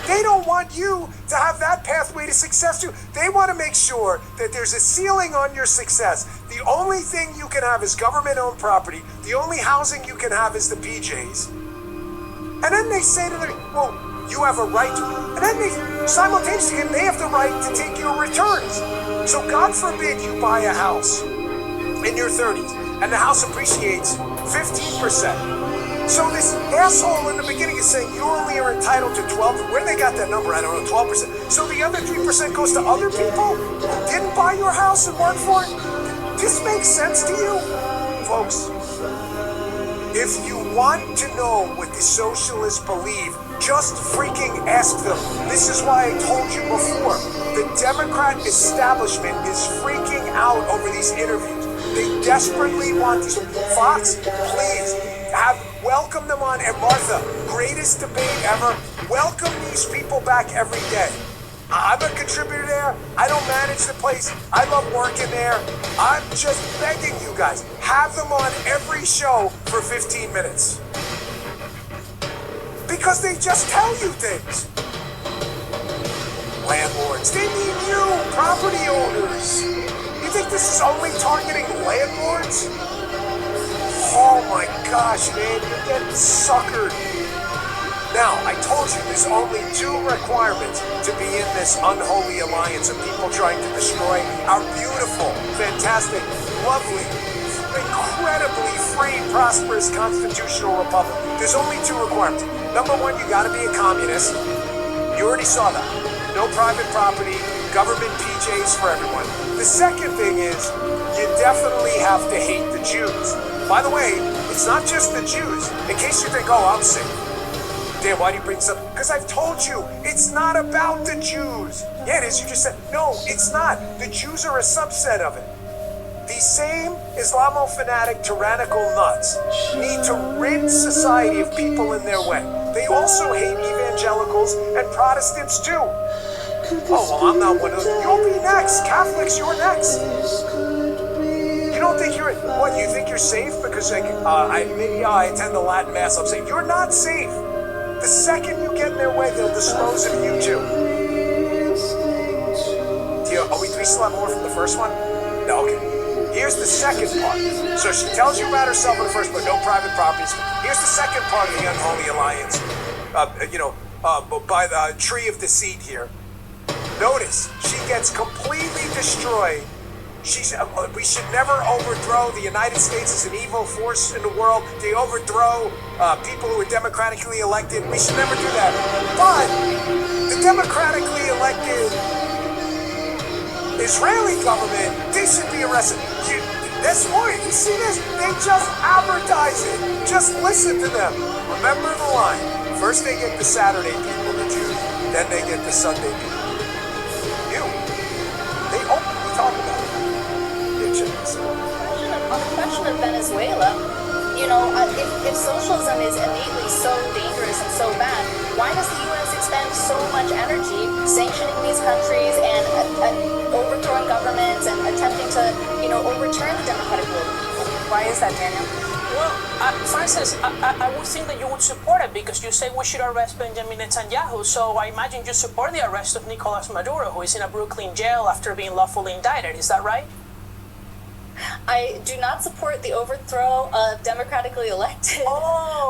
they don't want you to have that pathway to success too. They want to make sure that there's a ceiling on your success. The only thing you can have is government-owned property. The only housing you can have is the PJs. And then they say to them, well, you have a right to, and then they simultaneously, they have the right to take your returns. So God forbid you buy a house in your 30s and the house appreciates 15%. So this asshole in the beginning is saying you only are entitled to 12. Where they got that number, I don't know, 12%. So the other 3% goes to other people who didn't buy your house and work for it? This makes sense to you? Folks, if you want to know what the socialists believe, just freaking ask them. This is why I told you before. The Democrat establishment is freaking out over these interviews. They desperately want these. Fox, please, welcome them on. And Martha, greatest debate ever. Welcome these people back every day. I'm a contributor there. I don't manage the place. I love working there. I'm just begging you guys, have them on every show for 15 minutes. Because they just tell you things. Landlords, they mean you, property owners. You think this is only targeting landlords? Oh my gosh, man, you're getting suckered. Now, I told you there's only 2 requirements to be in this unholy alliance of people trying to destroy our beautiful, fantastic, lovely, incredibly free, prosperous constitutional republic. There's only 2 requirements. Number 1, you gotta be a communist. You already saw that. No private property, government PJs for everyone. The second thing is, you definitely have to hate the Jews. By the way, it's not just the Jews. In case you think, oh, I'm safe. Dan, why do you bring this up? Because I've told you, it's not about the Jews. Yeah, it is. You just said, no, it's not. The Jews are a subset of it. These same Islamo-fanatic, tyrannical nuts need to rid society of people in their way. They also hate evangelicals and Protestants too. Oh, well, I'm not one of them. You'll be next. Catholics, you're next. You don't think you're, what, you think you're safe? Because like, I attend the Latin Mass, I'm saying, you're not safe. The second you get in their way, they'll dispose of you too. Do we still have more from the first one? No, okay. Here's the second part. So she tells you about herself in the first part, no private properties. Here's the second part of the unholy alliance. By the tree of deceit here. Notice, she gets completely destroyed. We should never overthrow the United States as an evil force in the world. They overthrow people who are democratically elected. We should never do that. But the democratically elected Israeli government, they should be arrested. This point, you see this? They just advertise it. Just listen to them. Remember the line. First they get the Saturday people, the Jews. Then they get the Sunday people. They openly talk about it. On the question of Venezuela, if socialism is innately so dangerous and so bad, why does the U.S. expend so much energy sanctioning these countries and overthrowing governments and attempting to, overturn the democratic will of the people? Why is that, Daniel? Well, Francis, I would think that you would support it because you say we should arrest Benjamin Netanyahu, so I imagine you support the arrest of Nicolas Maduro, who is in a Brooklyn jail after being lawfully indicted. Is that right? I do not support the overthrow of democratically elected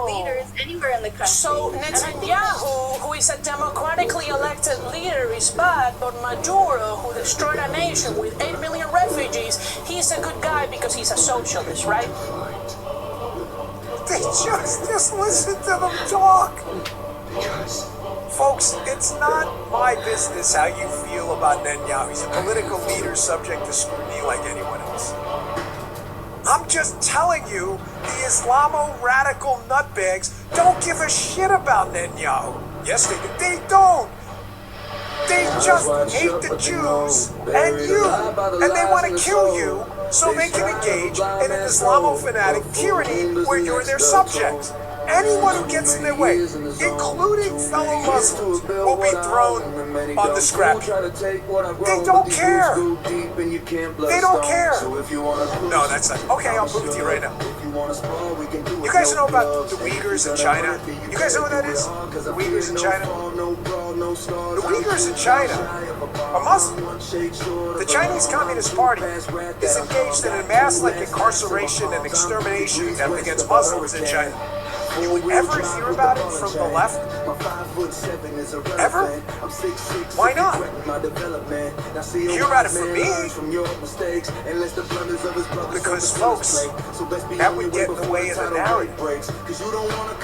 leaders anywhere in the country. So Netanyahu, who is a democratically elected leader, is bad, but Maduro, who destroyed a nation with 8 million refugees, he's a good guy because he's a socialist, right? They just listen to them talk. Folks, it's not my business how you feel about Netanyahu. He's a political leader subject to scrutiny like anyone else. I'm just telling you, the Islamo-radical nutbags don't give a shit about Netanyahu. Yes, they do. They don't. They just hate the Jews and you. And they want to kill you so they can engage in an Islamo-fanatic tyranny where you're their subject. Anyone who gets in their way, including fellow Muslims, will be thrown on the scrap heap. They don't care. They don't care. No, that's not. Okay, I'll prove it to you right now. You guys know about the Uyghurs in China? You guys know what that is? The Uyghurs in China? The Uyghurs in China are Muslim. The Chinese Communist Party is engaged in a mass-like incarceration and extermination attempt against Muslims in China. Did you ever hear about it from the left? Ever? Why not? You hear about it from me? Because, folks, that would get in the way of the narrative.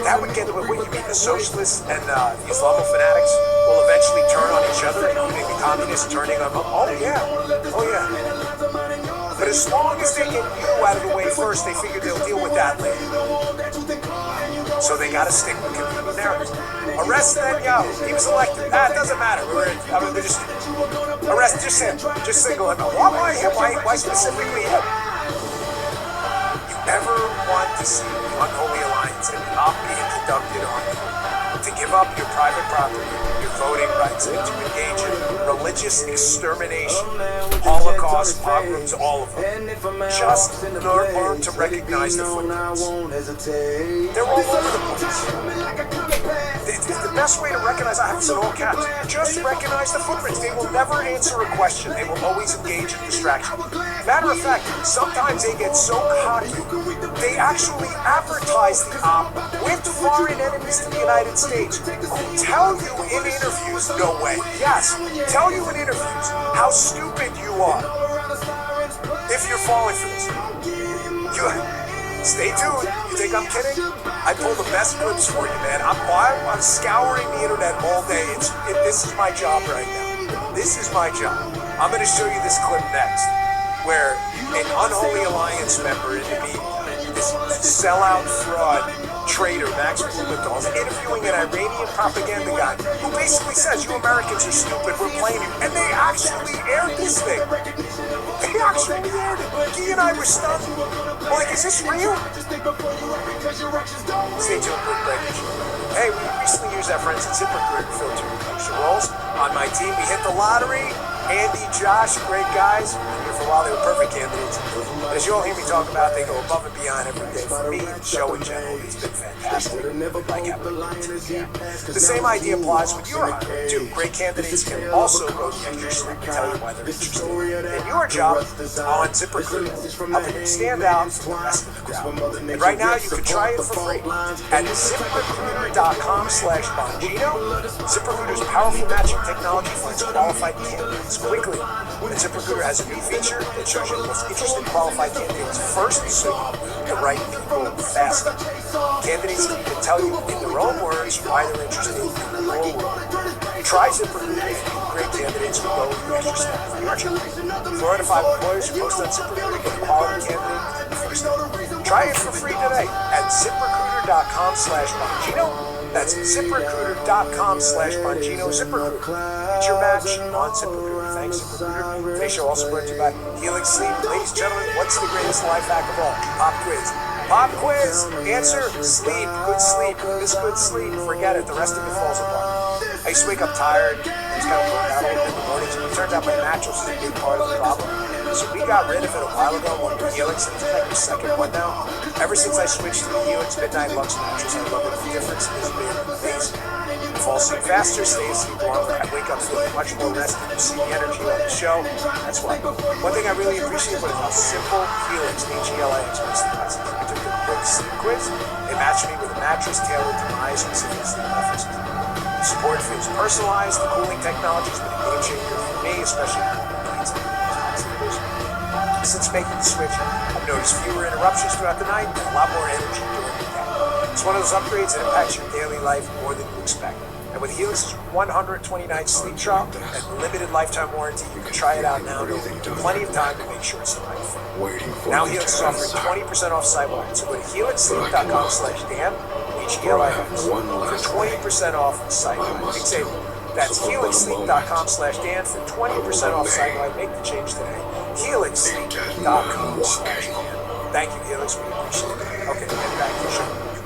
That would get in the way. What you mean, the socialists and the Islamo fanatics will eventually turn on each other, including the communists turning on them? Oh, yeah. Oh, yeah. But as long as they get you out of the way first, they figure they'll deal with that later. So they gotta stick with convenient narratives. Arrest Netanyahu. He was elected. It doesn't matter. They're just arrest just him. Just single him. Why him? Why specifically him? You ever want to see the unholy alliance and not being conducted on you, to give up your private property, your voting rights, and to engage in religious extermination, Holocaust, pogroms, all of them. Just learn to recognize the footprints. They're all over the place. The best way to recognize, I have this in all caps, just recognize the footprints. They will never answer a question. They will always engage in distraction. Matter of fact, sometimes they get so cocky, they actually advertise the op with foreign enemies to the United States who tell you in interviews, no way, yes, tell you in interviews how stupid you are if you're falling for this. Stay tuned. You think I'm kidding? I pull the best clips for you, man. I'm scouring the internet all day. This is my job right now. This is my job. I'm going to show you this clip next, where an unholy alliance member in the media, this sellout fraud traitor, Max Blumenthal, is interviewing an Iranian propaganda guy who basically says, you Americans are stupid, we're playing you. And they actually aired this thing. They actually aired it. Guy and I were stunned. We're like, is this real? Stay tuned for a break. Hey, we recently used our friends at ZipRecruiter to filter producer roles. On my team, we hit the lottery. Andy, Josh, great guys. Been here for a while, they were perfect candidates. But as you all hear me talk about, they go above and beyond every day for me. The show in general has been fantastic. Like the same idea applies when you're hiring too. Great candidates can also go the extra step to tell you why they're interested in your job on ZipRecruiter, helping you stand out from the rest of the crowd. And right now, you can try it for free at ZipRecruiter.com/Bongino. ZipRecruiter's powerful matching technology finds qualified candidates quickly. And ZipRecruiter has a new feature that shows you the most interesting qualified candidates first, so you meet the right people faster. Candidates can tell you in their own words why they're interested in your work. Try ZipRecruiter if you need great candidates who go the extra step for your job. 4 out of 5 employers who post on ZipRecruiter get a quality candidate within the first day. Try it for free today at ZipRecruiter.com/Bongino. That's ZipRecruiter.com/Bongino. ZipRecruiter. It's your match on ZipRecruiter. Thanks, ZipRecruiter. Today's show also brought to you by Helix Sleep. Ladies and gentlemen, what's the greatest life hack of all? Pop quiz. Pop quiz. Answer: sleep. Good sleep. Miss good sleep. Forget it. The rest of it falls apart. I used to wake up tired. I was kind of burned out a little bit in the mornings. It turns out my mattress is a big part of the problem. So we got rid of it a while ago. One with Helix, and it's like the second one now. Ever since I switched to the Helix Midnight Lux mattress, I love it. The difference has been amazing. I fall asleep faster, stay asleep longer. I wake up feeling much more rested. You see the energy on the show. That's why. One thing I really appreciate was how simple Helix, H-E-L-I-X, makes the process. I took a quick sleep quiz. They matched me with a mattress tailored to my specific sleep preferences. The support feels personalized. The cooling technology has been a game changer for me, especially nights. Since making the switch, I've noticed fewer interruptions throughout the night and a lot more energy during the day. It's one of those upgrades that impacts your daily life more than you expect. And with Helix's 120-night sleep trial and limited lifetime warranty, you can try it out now. There'll be plenty of time to make sure it's the right fit. Now Helix is offering 20% off site-wide, so go to helixsleep.com/Dan, H-E-L-I-X, for 20% off site-wide. Big saving. That's helixsleep.com/Dan for 20% off site-wide. Make the change today. helixsleep.com/Dan. Thank you, Helix. We appreciate it. Okay, get back to the show.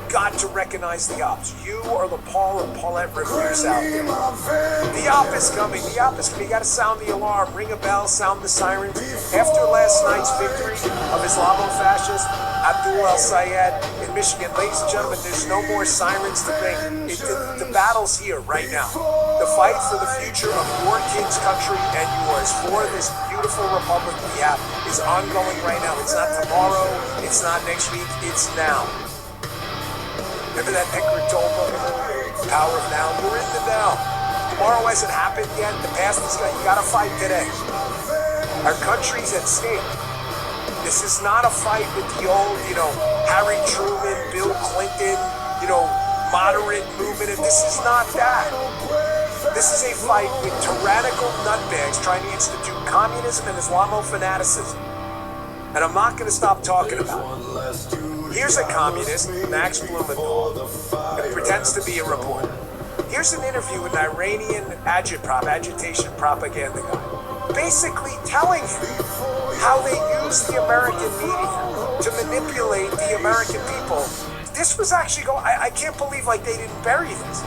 You got to recognize the ops. You are the Paul and Paulette Reviews out there. The op is coming. The op is coming. You got to sound the alarm, ring a bell, sound the sirens. After last night's victory of Islamo-fascist Abdul El-Sayed in Michigan, ladies and gentlemen, there's no more sirens to ring. The battle's here right now. The fight for the future of your kids' country and yours for this beautiful republic we have is ongoing right now. It's not tomorrow. It's not next week. It's now. Remember that Eckhart Tolle book, Power of Now? We're in the now. Tomorrow hasn't happened yet. The past is gone. You gotta fight today. Our country's at stake. This is not a fight with the old, Harry Truman, Bill Clinton, moderate movement. This is not that. This is a fight with tyrannical nutbags trying to institute communism and Islamo-fanaticism. And I'm not going to stop talking about it. Here's a communist, Max Blumenthal, who pretends to be a reporter. Here's an interview with an Iranian agitation propaganda guy, basically telling him how they use the American media to manipulate the American people. This was actually I can't believe they didn't bury this.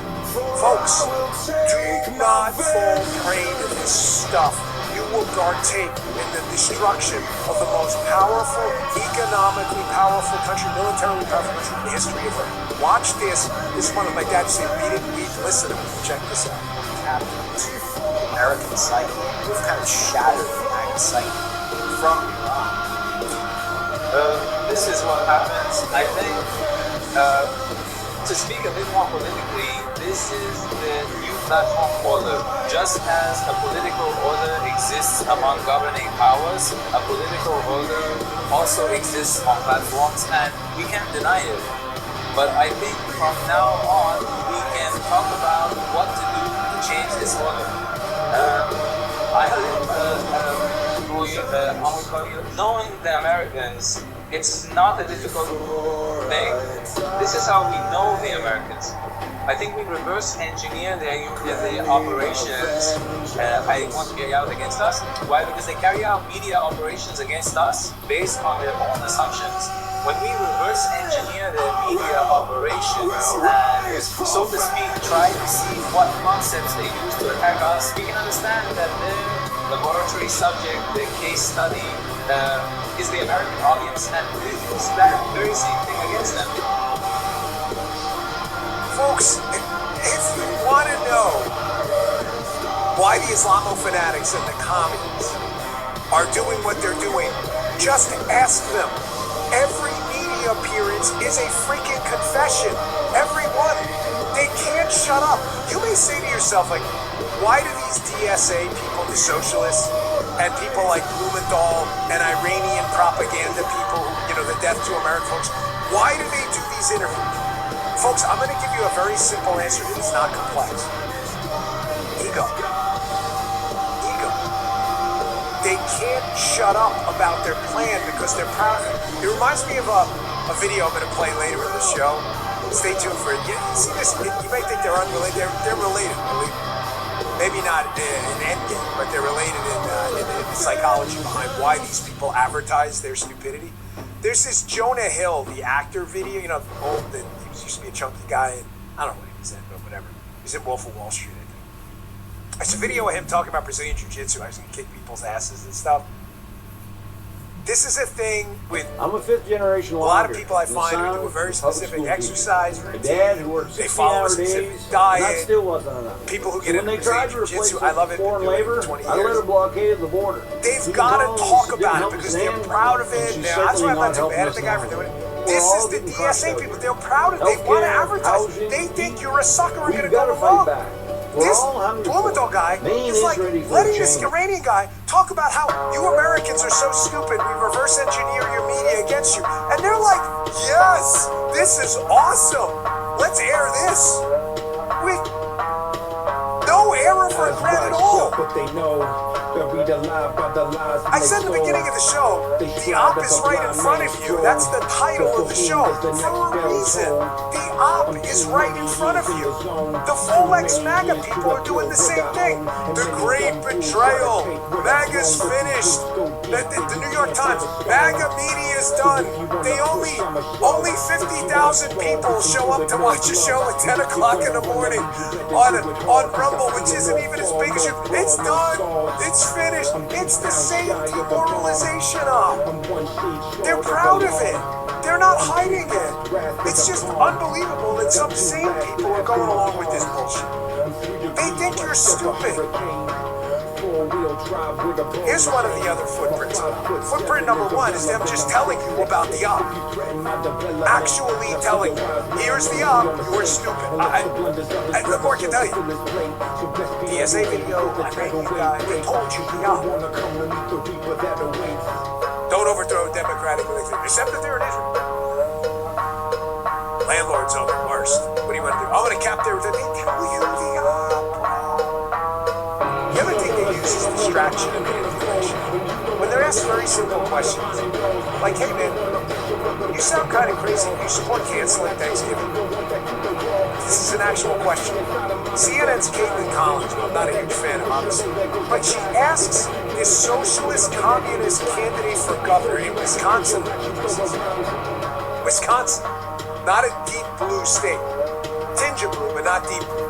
Folks, do not fall prey to this stuff. You will partake in the destruction of the most powerful, economically powerful country, militarily powerful country in the history of Earth. Watch this. This is one of my dad's saying, read it, listen to me. Check this out. Captains, American psyche. We've kind of shattered the American psyche from Iran. This is what happens. I think, to speak a bit more politically, this is the new platform order. Just as a political order exists among governing powers, a political order also exists on platforms, and we can't deny it. But I think from now on, we can talk about what to do to change this order. Knowing the Americans, it's not a difficult thing. This is how we know the Americans. I think we reverse engineer their operations. I want to carry out against us. Why? Because they carry out media operations against us based on their own assumptions. When we reverse engineer their media operations and, so to speak, try to see what concepts they use to attack us, we can understand that their laboratory subject, their case study, is the American audience, and we use that very same thing against them. Folks, if you want to know why the Islamo-fanatics and the communists are doing what they're doing, just ask them. Every media appearance is a freaking confession. Every one. They can't shut up. You may say to yourself, why do these DSA people, the socialists, and people like Blumenthal and Iranian propaganda people, the death to American folks, why do they do these interviews? Folks, I'm going to give you a very simple answer that is not complex. Ego. They can't shut up about their plan because they're proud of it. It reminds me of a video I'm going to play later in the show. Stay tuned for it. You see this? You may think they're unrelated. They're related, believe me. Maybe not in endgame, but they're related in the psychology behind why these people advertise their stupidity. There's this Jonah Hill, the actor video. He used to be a chunky guy, and I don't know what he was in, but whatever. He's in Wolf of Wall Street, I think. It's a video of him talking about Brazilian Jiu-Jitsu. I was going to kick people's asses and stuff. This is a thing with I'm a fifth-generation a lot of people I find who do a very specific exercise routine. Dad who worked they follow a specific diet. That still wasn't enough. People who So get when they into tried to Brazilian replace Jiu-Jitsu, I love it. foreign Been doing labor, it for 20 I let years. her blockade the border. They've got to talk about it because they're proud of it. That's why I'm not too bad at the guy for doing it. This is the DSA people. They're proud of it. They want to advertise. They think you're a sucker and going to go wrong. This Blumenthal guy is like letting this Iranian guy talk about how you Americans are so stupid, we reverse engineer your media against you. And they're like, yes, this is awesome. Let's air this. With no air of regret at all. But they know I said in the beginning of the show, the op is right in front of you. That's the title of the show for a reason. The op is right in front of you. The full X MAGA people are doing the same thing. The great betrayal. MAGA's finished. The New York Times. MAGA media is done. They only 50,000 people show up to watch a show at 10 o'clock in the morning on Rumble, which isn't even as big as you. It's done. It's finished. It's the same demoralization op. They're proud of it. They're not hiding it. It's just unbelievable that some sane people are going along with this bullshit. They think you're stupid. Here's one of the other footprints. Footprint number one is them just telling you about the op. Actually telling you, here's the op, you're stupid. What more can tell you? PSA video, I made you guys, they told you the op. Don't overthrow democratic elections, except if they're in Israel. Landlords are the worst. What do you want to do? I'm going to cap their, they tell you the op. The other thing they use is distraction and manipulation. When they're asked very simple questions, like, hey man, you sound kind of crazy. You support canceling Thanksgiving? This is an actual question. CNN's Caitlin Collins, who I'm not a huge fan of, obviously, but she asks this socialist communist candidate for governor in Wisconsin. Wisconsin, not a deep blue state. Tinge of blue, but not deep blue.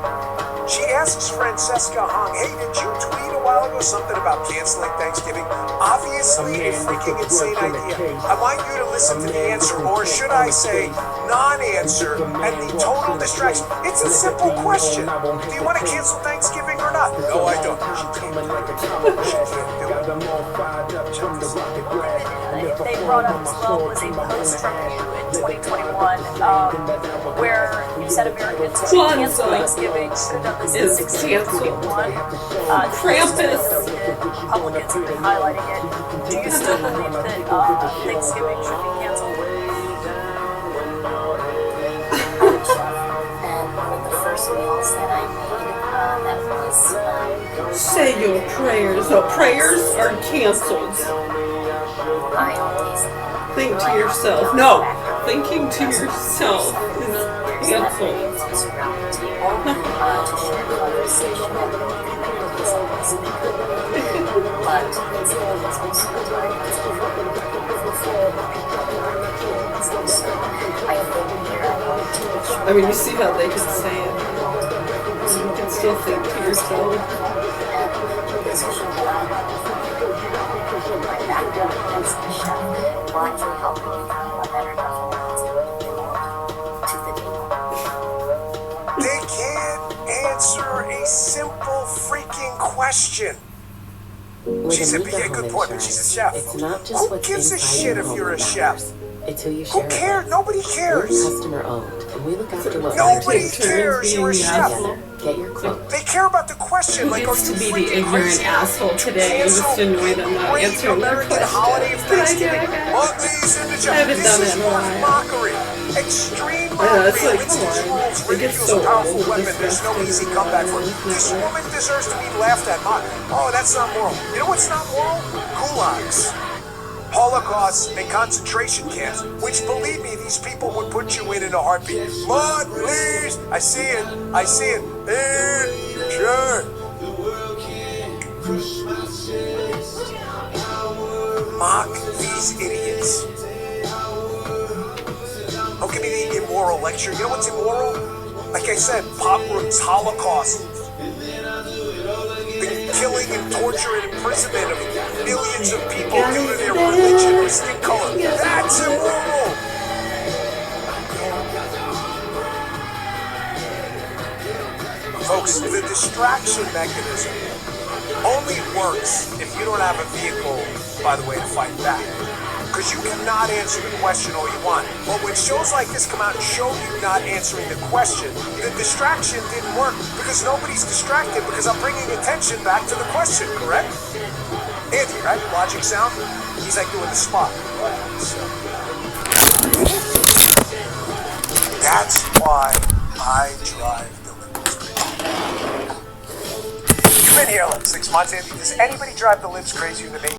She asks Francesca Hong, hey, did you tweet a while ago something about canceling Thanksgiving? Obviously a freaking insane idea. I want you to listen to the answer, or should I say non-answer and the total distraction. It's a simple question. Do you want to cancel Thanksgiving or not? No, I don't. They brought up as well was a post from you in 2021 where you said Americans should cancel Thanksgiving, should have done this in 1621. Krampus. Republicans have been highlighting it. Do you still believe that Thanksgiving should be canceled? And one of the first meals that I made, that was... Say your prayers. Oh, prayers are canceled. I always... Think to yourself. No, thinking to yourself is canceled. to share conversation and communities always be good. But it's also I mean, you see how they can say it. You can still think to yourself. They can't answer a simple freaking question. She's a good point, but she's a chef. Who gives a shit if you're a chef? Who cares? Nobody cares. Customer owned, and we look after what Nobody cares. You're a chef. Get your quote. They care about the question. Who gets to be the ignorant asshole today and just annoy them not answering their question? I haven't done it in a while. Mockery. Extreme I know, it's mockery. like, Winston come on. Churchill's It gets ridicules so a powerful old. weapon. There's no easy comeback for it. This woman deserves to be laughed at. Oh, that's not moral. You know what's not moral? Gulags. Holocausts and concentration camps, which, believe me, these people would put you in a heartbeat. Mud, please! I see it. I see it. Sure. Mock these idiots. Don't give me the immoral lecture. You know what's immoral? Like I said, pogroms, Holocaust, the killing and torture and imprisonment of millions of people due to their religion or skin color. That's immoral. Folks, the distraction mechanism only works if you don't have a vehicle, by the way, to fight back. Because you cannot answer the question all you want. But when shows like this come out and show you not answering the question, the distraction didn't work because nobody's distracted because I'm bringing attention back to the question, correct? Andy, right? Logic sound? He's like doing the spot. That's why I drive the Libs crazy. You've been here like 6 months, Andy. Does anybody drive the Libs crazy in the name?